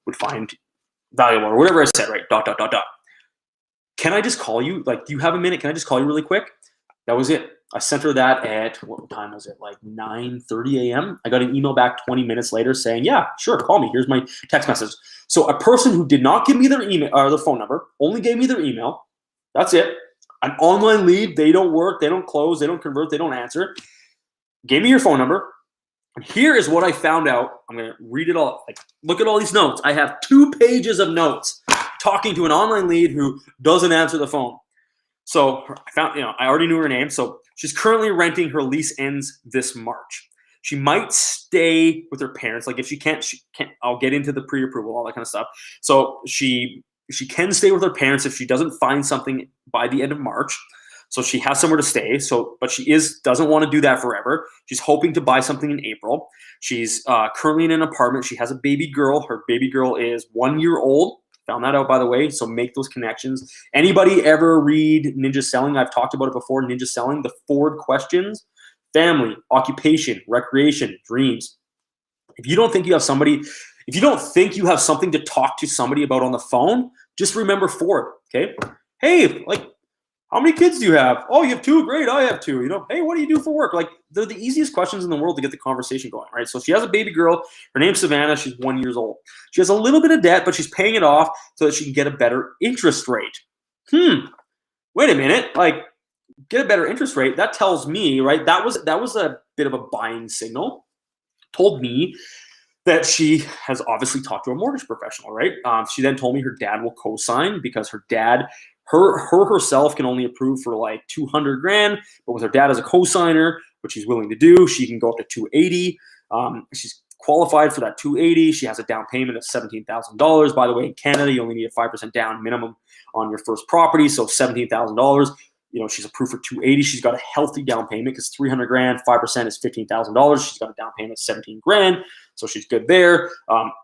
would find valuable, or whatever I said, right? ... Can I just call you? Do you have a minute? Can I just call you really quick? That was it. I sent her that at, what time was it? 9:30 a.m. I got an email back 20 minutes later saying, yeah, sure, call me. Here's my text message. So a person who did not give me their email or their phone number, only gave me their email. That's it. An online lead, they don't work, they don't close, they don't convert, they don't answer. Gave me your phone number. And here is what I found out. I'm going to read it all. Look at all these notes. I have 2 pages of notes talking to an online lead who doesn't answer the phone. So I found, I already knew her name. So she's currently renting. Her lease ends this March. She might stay with her parents. If she can't, I'll get into the pre-approval, all that kind of stuff. So she can stay with her parents if she doesn't find something by the end of March. So she has somewhere to stay. But she doesn't want to do that forever. She's hoping to buy something in April. She's currently in an apartment. She has a baby girl. Her baby girl is 1 year old. Found that out, by the way, so make those connections. Anybody ever read Ninja Selling? I've talked about it before, Ninja Selling, the 4 questions: family, occupation, recreation, dreams. If you don't think you have something to talk to somebody about on the phone, just remember 4, okay? Hey, how many kids do you have? Oh, you have 2? Great, I have 2. Hey, what do you do for work? They're the easiest questions in the world to get the conversation going, right? So she has a baby girl. Her name's Savannah. She's 1 year old. She has a little bit of debt, but she's paying it off so that she can get a better interest rate. Wait a minute. Get a better interest rate. That tells me, right? That was a bit of a buying signal. Told me that she has obviously talked to a mortgage professional, right? She then told me her dad will co-sign because her dad, herself can only approve for $200 grand, but with her dad as a co-signer, which he's willing to do, she can go up to $280. She's qualified for that $280. She has a down payment of $17,000. By the way, in Canada, you only need a 5% down minimum on your first property, so $17,000. She's approved for $280. She's got a healthy down payment because $300 grand, 5% is $15,000. She's got a down payment of $17 grand, so she's good there.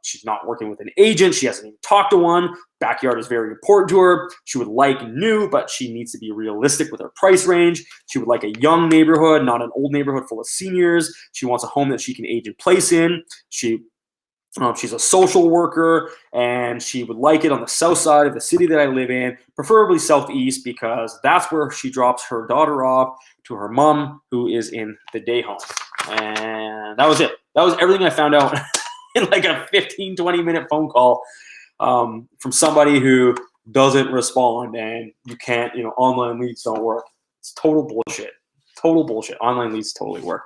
She's not working with an agent. She hasn't even talked to one. Backyard is very important to her. She would like new, but she needs to be realistic with her price range. She would like a young neighborhood, not an old neighborhood full of seniors. She wants a home that she can age in place in. She's a social worker, and she would like it on the south side of the city that I live in, preferably southeast, because that's where she drops her daughter off to her mom, who is in the day home. And that was it. That was everything I found out in a 15, 20-minute phone call from somebody who doesn't respond, and you can't, online leads don't work. It's total bullshit. Total bullshit. Online leads totally work.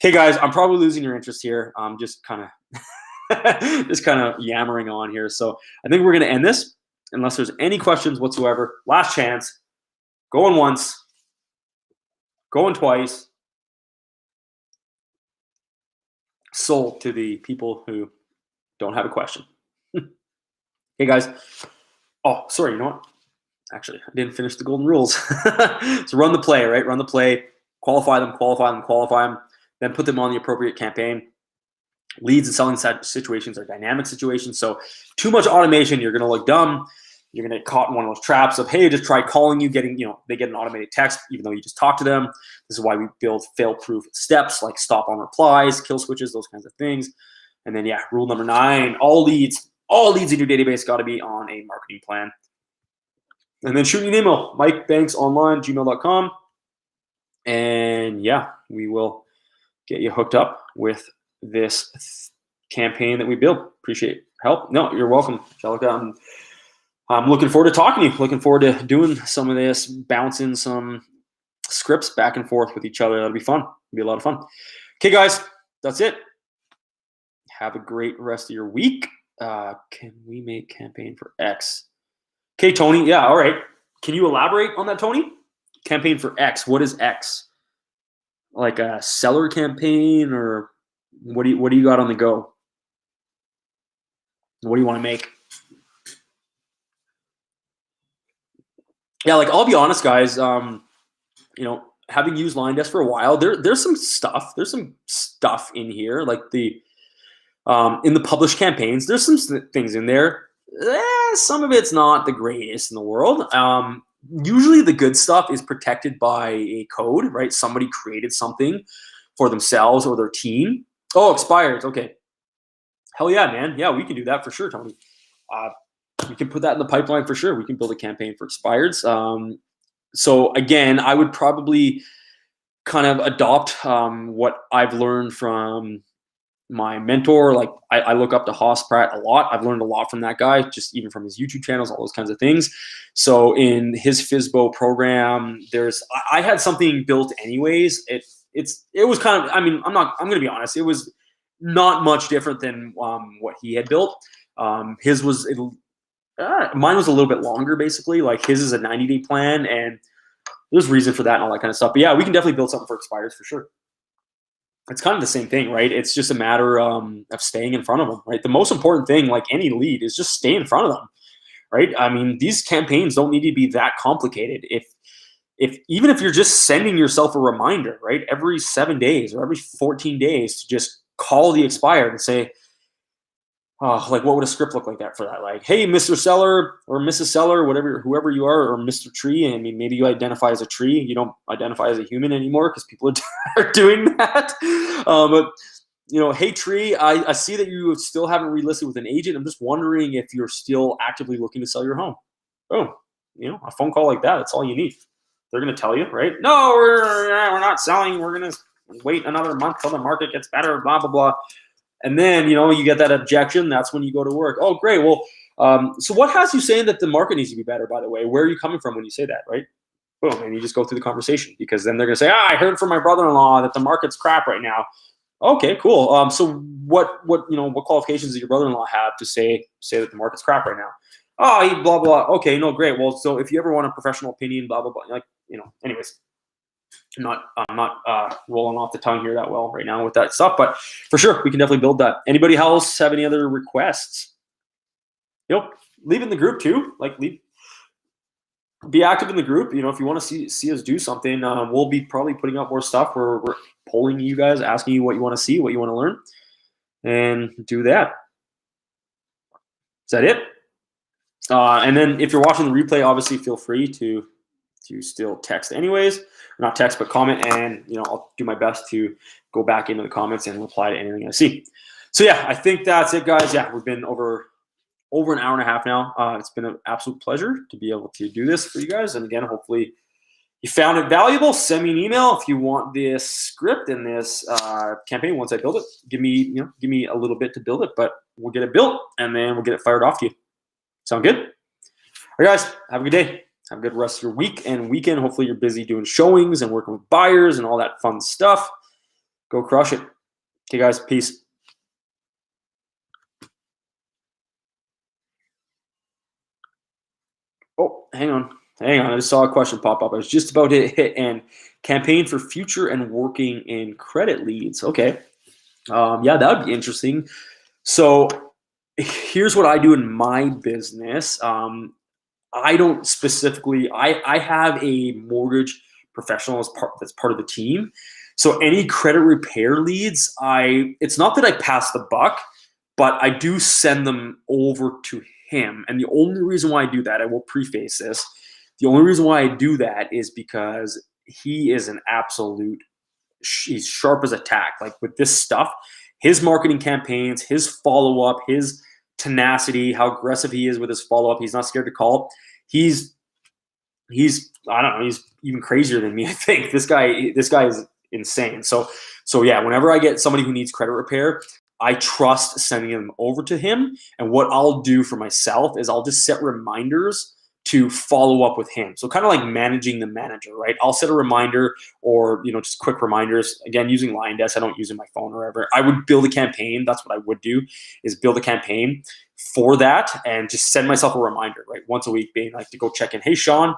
Okay, guys, I'm probably losing your interest here. I'm just kind of yammering on here. So I think we're going to end this unless there's any questions whatsoever. Last chance. Going once. Going twice. Sold to the people who Don't have a question. Hey guys. Oh, sorry. You know what? Actually, I didn't finish the golden rules. So run the play, right? Run the play, qualify them, then put them on the appropriate campaign. Leads and selling situations are dynamic situations. So too much automation, you're going to look dumb. You're going to get caught in one of those traps of, hey, just try calling you, getting, they get an automated text, even though you just talk to them. This is why we build fail-proof steps like stop on replies, kill switches, those kinds of things. And then, rule number 9, all leads in your database got to be on a marketing plan. And then shoot me an email, mikebanksonline@gmail.com. And we will get you hooked up with this campaign that we build. Appreciate help. No, you're welcome, Angelica. I'm looking forward to talking to you. Looking forward to doing some of this, bouncing some scripts back and forth with each other. That'll be fun. It'll be a lot of fun. Okay, guys, that's it. Have a great rest of your week. Can we make campaign for X? Okay, Tony. Yeah, all right. Can you elaborate on that, Tony? Campaign for X. What is X? Like a seller campaign, or what do you got on the go? What do you want to make? Yeah, like I'll be honest, guys. Having used LionDesk for a while, there's some stuff. There's some stuff in here, like the in the published campaigns. There's some things in there. Some of it's not the greatest in the world. Usually the good stuff is protected by a code, right? Somebody created something for themselves or their team. Oh, expires. Okay. Hell yeah, man. Yeah, we can do that for sure, Tony. We can put that in the pipeline for sure. We can build a campaign for expireds. So again, I would probably kind of adopt what I've learned from my mentor. Like I look up to Haas Pratt a lot. I've learned a lot from that guy, just even from his YouTube channels, all those kinds of things. So in his FSBO program, I had something built anyways. It was kind of, I'm going to be honest. It was not much different than what he had built. His was, mine was a little bit longer, basically. Like his is a 90-day plan, and there's reason for that and all that kind of stuff. But yeah, we can definitely build something for expires for sure. It's kind of the same thing, right? It's just a matter of staying in front of them, right? The most important thing, like any lead, is just stay in front of them, right? These campaigns don't need to be that complicated. Even if you're just sending yourself a reminder, right, every 7 days or every 14 days to just call the expired and say, like what would a script look like for that? Like, hey, Mr. Seller or Mrs. Seller, whoever you are, or Mr. Tree. Maybe you identify as a tree. You don't identify as a human anymore because people are doing that. But hey, Tree, I see that you still haven't relisted with an agent. I'm just wondering if you're still actively looking to sell your home. Oh, a phone call like that, that's all you need. They're going to tell you, right? No, we're not selling. We're going to wait another month till the market gets better, blah, blah, blah. And then, you get that objection. That's when you go to work. Oh, great. Well, so what has you saying that the market needs to be better, by the way? Where are you coming from when you say that, right? Boom. And you just go through the conversation, because then they're going to say, I heard from my brother-in-law that the market's crap right now. Okay, cool. So what qualifications does your brother-in-law have to say that the market's crap right now? Oh, he blah, blah. Okay, no, great. Well, so if you ever want a professional opinion, blah, blah, blah, anyways. I'm not rolling off the tongue here that well right now with that stuff, but for sure we can definitely build that. Anybody else have any other requests? Leave in the group too. Like be active in the group. If you want to see us do something, we'll be probably putting out more stuff where we're polling you guys, asking you what you want to see, what you want to learn, and do that. Is that it? And then if you're watching the replay, obviously feel free to still text anyways. Not text, but comment, and I'll do my best to go back into the comments and reply to anything I see. So yeah, I think that's it, guys. Yeah, we've been over an hour and a half now. It's been an absolute pleasure to be able to do this for you guys. And again, hopefully you found it valuable. Send me an email if you want this script and this campaign. Once I build it, give me a little bit to build it, but we'll get it built and then we'll get it fired off to you. Sound good? All right, guys. Have a good day. Have a good rest of your week and weekend. Hopefully you're busy doing showings and working with buyers and all that fun stuff. Go crush it. Okay, guys. Peace. Oh, hang on. I just saw a question pop up. I was just about to hit and campaign for future and working in credit leads. Okay. Yeah, that would be interesting. So here's what I do in my business. I don't specifically. I have a mortgage professional that's part of the team. So any credit repair leads, it's not that I pass the buck, but I do send them over to him. And the only reason why I do that, I will preface this. The only reason why I do that is because he is an absolute. He's sharp as a tack. Like with this stuff, his marketing campaigns, his follow up, his tenacity, how aggressive he is with his follow up. He's not scared to call. He's I don't know. He's even crazier than me. I think this guy is insane. So yeah. Whenever I get somebody who needs credit repair, I trust sending them over to him. And what I'll do for myself is I'll just set reminders to follow up with him. So kind of like managing the manager, right? I'll set a reminder or, just quick reminders. Again, using LionDesk, I don't use it on my phone or whatever. I would build a campaign. That's what I would do, is build a campaign for that and just send myself a reminder, right? Once a week, being like to go check in. Hey, Sean,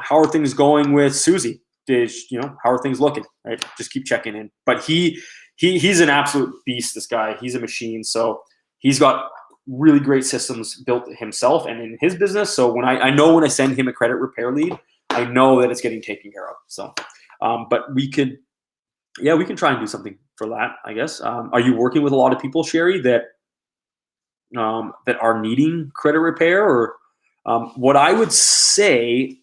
how are things going with Susie? How are things looking, right? Just keep checking in. But he's an absolute beast, this guy. He's a machine. So he's got really great systems built himself and in his business. So when I know when I send him a credit repair lead, I know that it's getting taken care of. So, but we can try and do something for that, I guess. Are you working with a lot of people, Sherry, that are needing credit repair? Or what I would say,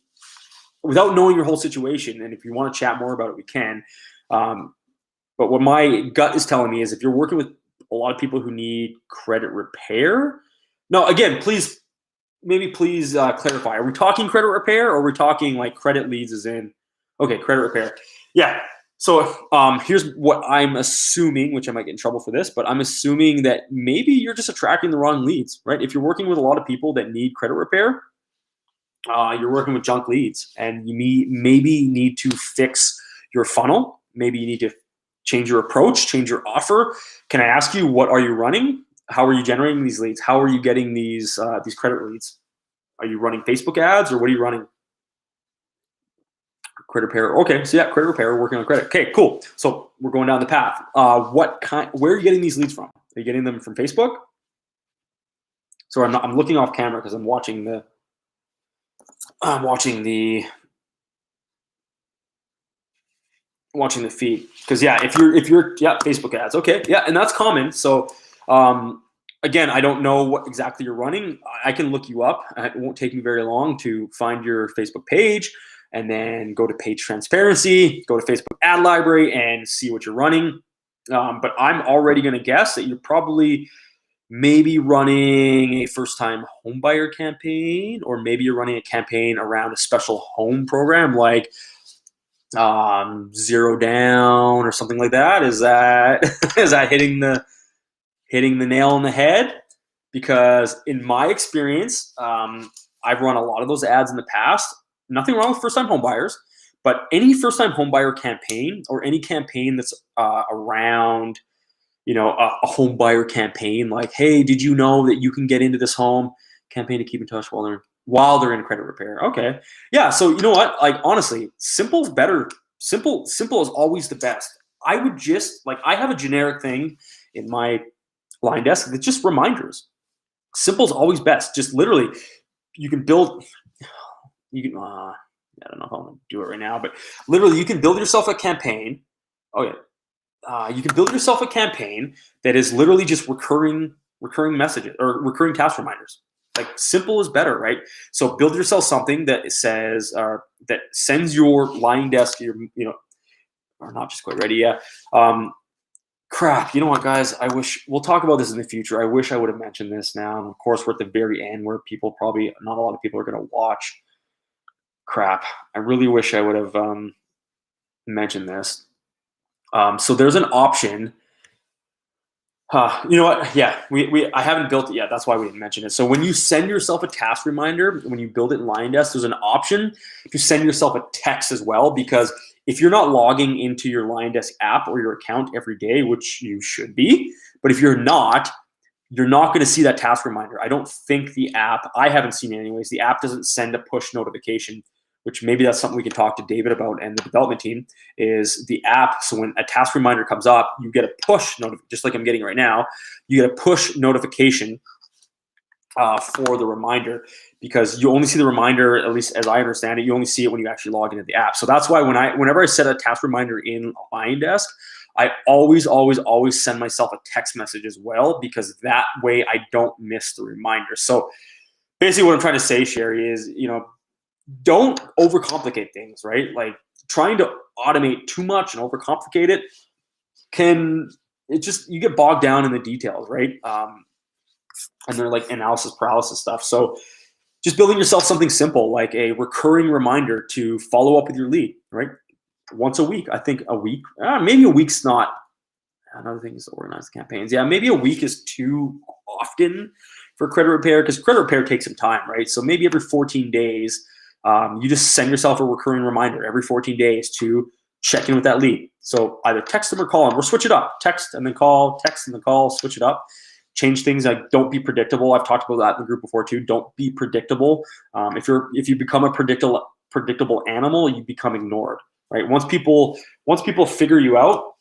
without knowing your whole situation, and if you want to chat more about it, we can. But what my gut is telling me is if you're working with a lot of people who need credit repair. No, again, please clarify. Are we talking credit repair or are we talking like credit leads as in, okay, credit repair. Yeah. So here's what I'm assuming, which I might get in trouble for this, but I'm assuming that maybe you're just attracting the wrong leads, right? If you're working with a lot of people that need credit repair, you're working with junk leads and you maybe need to fix your funnel. Maybe you need to change your approach, change your offer. Can I ask you, what are you running? How are you generating these leads? How are you getting these credit leads? Are you running Facebook ads or what are you running? Credit repair. Okay, so yeah, credit repair, working on credit. Okay, cool. So we're going down the path. Where are you getting these leads from? Are you getting them from Facebook? So I'm looking off camera because I'm watching the feed, because if you're Facebook ads, okay, yeah, and that's common. So again, I don't know what exactly you're running. I can look you up. It won't take me very long to find your Facebook page and then go to page transparency, go to Facebook ad library and see what you're running. But I'm already going to guess that you're probably maybe running a first-time home buyer campaign, or maybe you're running a campaign around a special home program like Zero Down or something like that. Is that hitting the nail on the head? Because in my experience, I've run a lot of those ads in the past. Nothing wrong with first-time home buyers, but any first-time home buyer campaign or any campaign that's around, a home buyer campaign, like, hey, did you know that you can get into this home, campaign to keep in touch while they're in credit repair. Okay. Yeah. So you know what? Like, honestly, simple's better. Simple is always the best. I would just I have a generic thing in my LionDesk that's just reminders. Simple's always best. Just literally, I don't know how I'm going to do it right now, but literally you can build yourself a campaign. Oh yeah. You can build yourself a campaign that is literally just recurring messages or recurring task reminders. Like, simple is better, right? So build yourself something that says, that sends your LionDesk, or not just quite ready yet. Crap. You know what, guys? I wish we'll talk about this in the future. I wish I would have mentioned this now. And of course, we're at the very end where not a lot of people are going to watch. Crap. I really wish I would have mentioned this. So there's an option. You know what? Yeah, I haven't built it yet. That's why we didn't mention it. So when you send yourself a task reminder, when you build it in LionDesk, there's an option to send yourself a text as well. Because if you're not logging into your LionDesk app or your account every day, which you should be, but if you're not going to see that task reminder. I don't think the app, I haven't seen it anyways, the app doesn't send a push notification, which maybe that's something we can talk to David about and the development team, is the app. So when a task reminder comes up, you get a push notification, just like I'm getting right now. You get a push notification for the reminder, because you only see the reminder, at least as I understand it, you only see it when you actually log into the app. So that's why whenever I set a task reminder in LionDesk, I always send myself a text message as well, because that way I don't miss the reminder. So basically what I'm trying to say, Sherry, is, don't overcomplicate things, right? Like trying to automate too much and overcomplicate it you get bogged down in the details, right? And they're like analysis paralysis stuff. So just building yourself something simple, like a recurring reminder to follow up with your lead, right? Once a week. I think a week, maybe a week's not. Another thing is to organize the campaigns. Yeah, maybe a week is too often for credit repair, because credit repair takes some time, right? So maybe every 14 days, you just send yourself a recurring reminder every 14 days to check in with that lead. So either text them or call them, or switch it up. Text and then call, text and then call, switch it up. Change things, like don't be predictable. I've talked about that in the group before too. Don't be predictable. If you become a predictable animal, you become ignored, right? Once people figure you out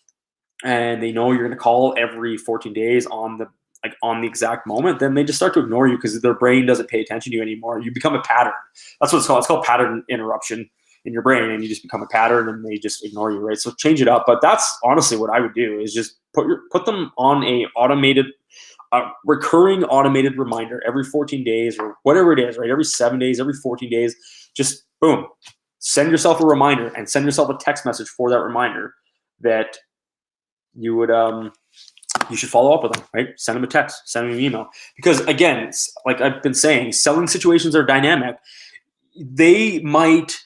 and they know you're going to call every 14 days on the exact moment, then they just start to ignore you because their brain doesn't pay attention to you anymore. You become a pattern. That's what it's called. It's called pattern interruption in your brain, and you just become a pattern and they just ignore you, right? So change it up. But that's honestly what I would do, is just put them on a recurring automated reminder every 14 days or whatever it is, right? Every 7 days, every 14 days, just boom, send yourself a reminder and send yourself a text message for that reminder that you would, you should follow up with them, right? Send them a text, send them an email. Because again, like I've been saying, selling situations are dynamic. They might,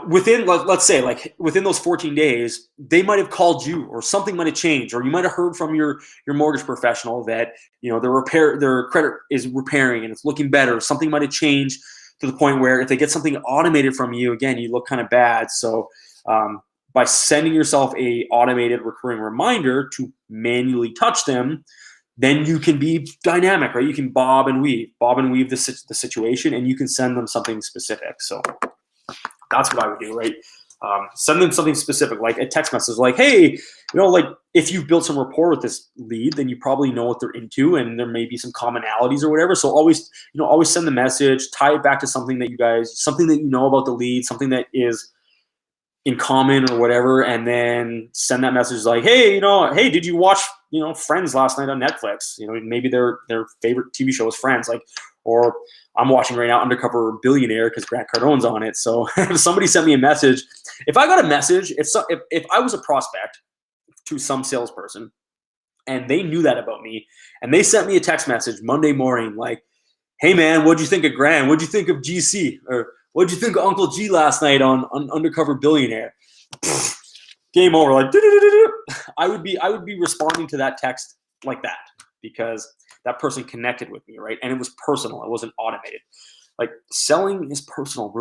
within, let's say, like within those 14 days, they might have called you, or something might have changed, or you might have heard from your mortgage professional that, their credit is repairing and it's looking better. Something might have changed to the point where if they get something automated from you, again, you look kind of bad. So by sending yourself a automated recurring reminder to manually touch them, then you can be dynamic, right? You can bob and weave the situation, and you can send them something specific. So that's what I would do, right? Send them something specific, like a text message, like, hey, like if you've built some rapport with this lead, then you probably know what they're into, and there may be some commonalities or whatever. So always send the message, tie it back to something that you know about the lead, something that is in common or whatever, and then send that message like, hey, hey, did you watch, Friends last night on Netflix? Maybe their favorite TV show is Friends, like, or I'm watching right now Undercover Billionaire because Grant Cardone's on it. So if somebody sent me a message, if I got a message, if I was a prospect to some salesperson and they knew that about me and they sent me a text message Monday morning like, hey man, what'd you think of Grant? What'd you think of GC? Or what'd you think of Uncle G last night on Undercover Billionaire? Game over. Like, I would be responding to that text like that, because that person connected with me, right? And it was personal. It wasn't automated. Like, selling is personal.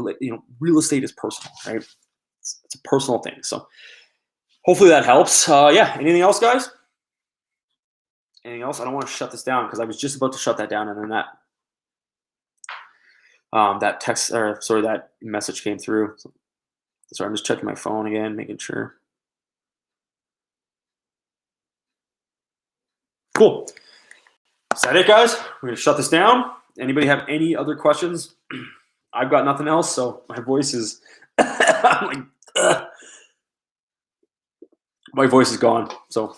Real estate is personal, right? It's a personal thing. So hopefully that helps. Yeah. Anything else, guys? Anything else? I don't want to shut this down because I was just about to shut that down, and then that message came through. So I'm just checking my phone again, making sure. Cool. Is that it, guys? We're going to shut this down. Anybody have any other questions? I've got nothing else, so my voice is my voice is gone. So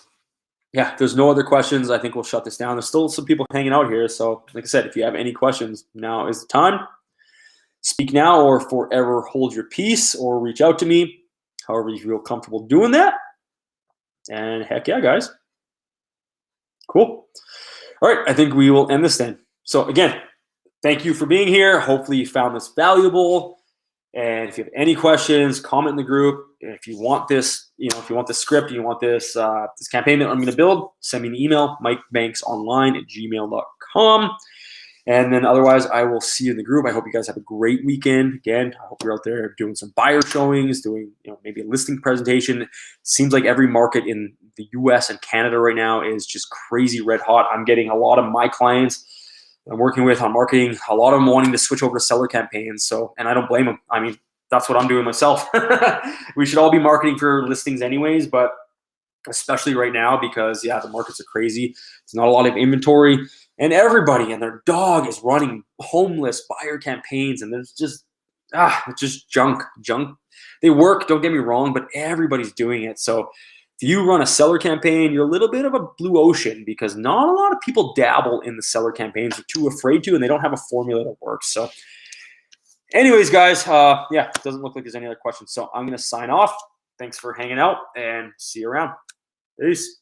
yeah, if there's no other questions, I think we'll shut this down. There's still some people hanging out here. So like I said, if you have any questions, now is the time. Speak now or forever hold your peace, or reach out to me, however you feel comfortable doing that. And heck yeah, guys. Cool. All right, I think we will end this then. So again, thank you for being here. Hopefully you found this valuable. And if you have any questions, comment in the group. If you want this, if you want the script, you want this this campaign that I'm going to build, send me an email, mikebanksonline@gmail.com. And then otherwise, I will see you in the group. I hope you guys have a great weekend. Again, I hope you're out there doing some buyer showings, doing maybe a listing presentation. Seems like every market in the US and Canada right now is just crazy red hot. I'm getting a lot of my clients I'm working with on marketing, a lot of them wanting to switch over to seller campaigns. So, and I don't blame them. I mean, that's what I'm doing myself. We should all be marketing for listings anyways, but especially right now because, yeah, the markets are crazy. There's not a lot of inventory. And everybody and their dog is running homeless buyer campaigns, and there's just it's just junk. They work, don't get me wrong, but everybody's doing it. So if you run a seller campaign, you're a little bit of a blue ocean because not a lot of people dabble in the seller campaigns. They're too afraid to, and they don't have a formula that works. So anyways, guys, yeah, it doesn't look like there's any other questions. So I'm going to sign off. Thanks for hanging out, and see you around. Peace.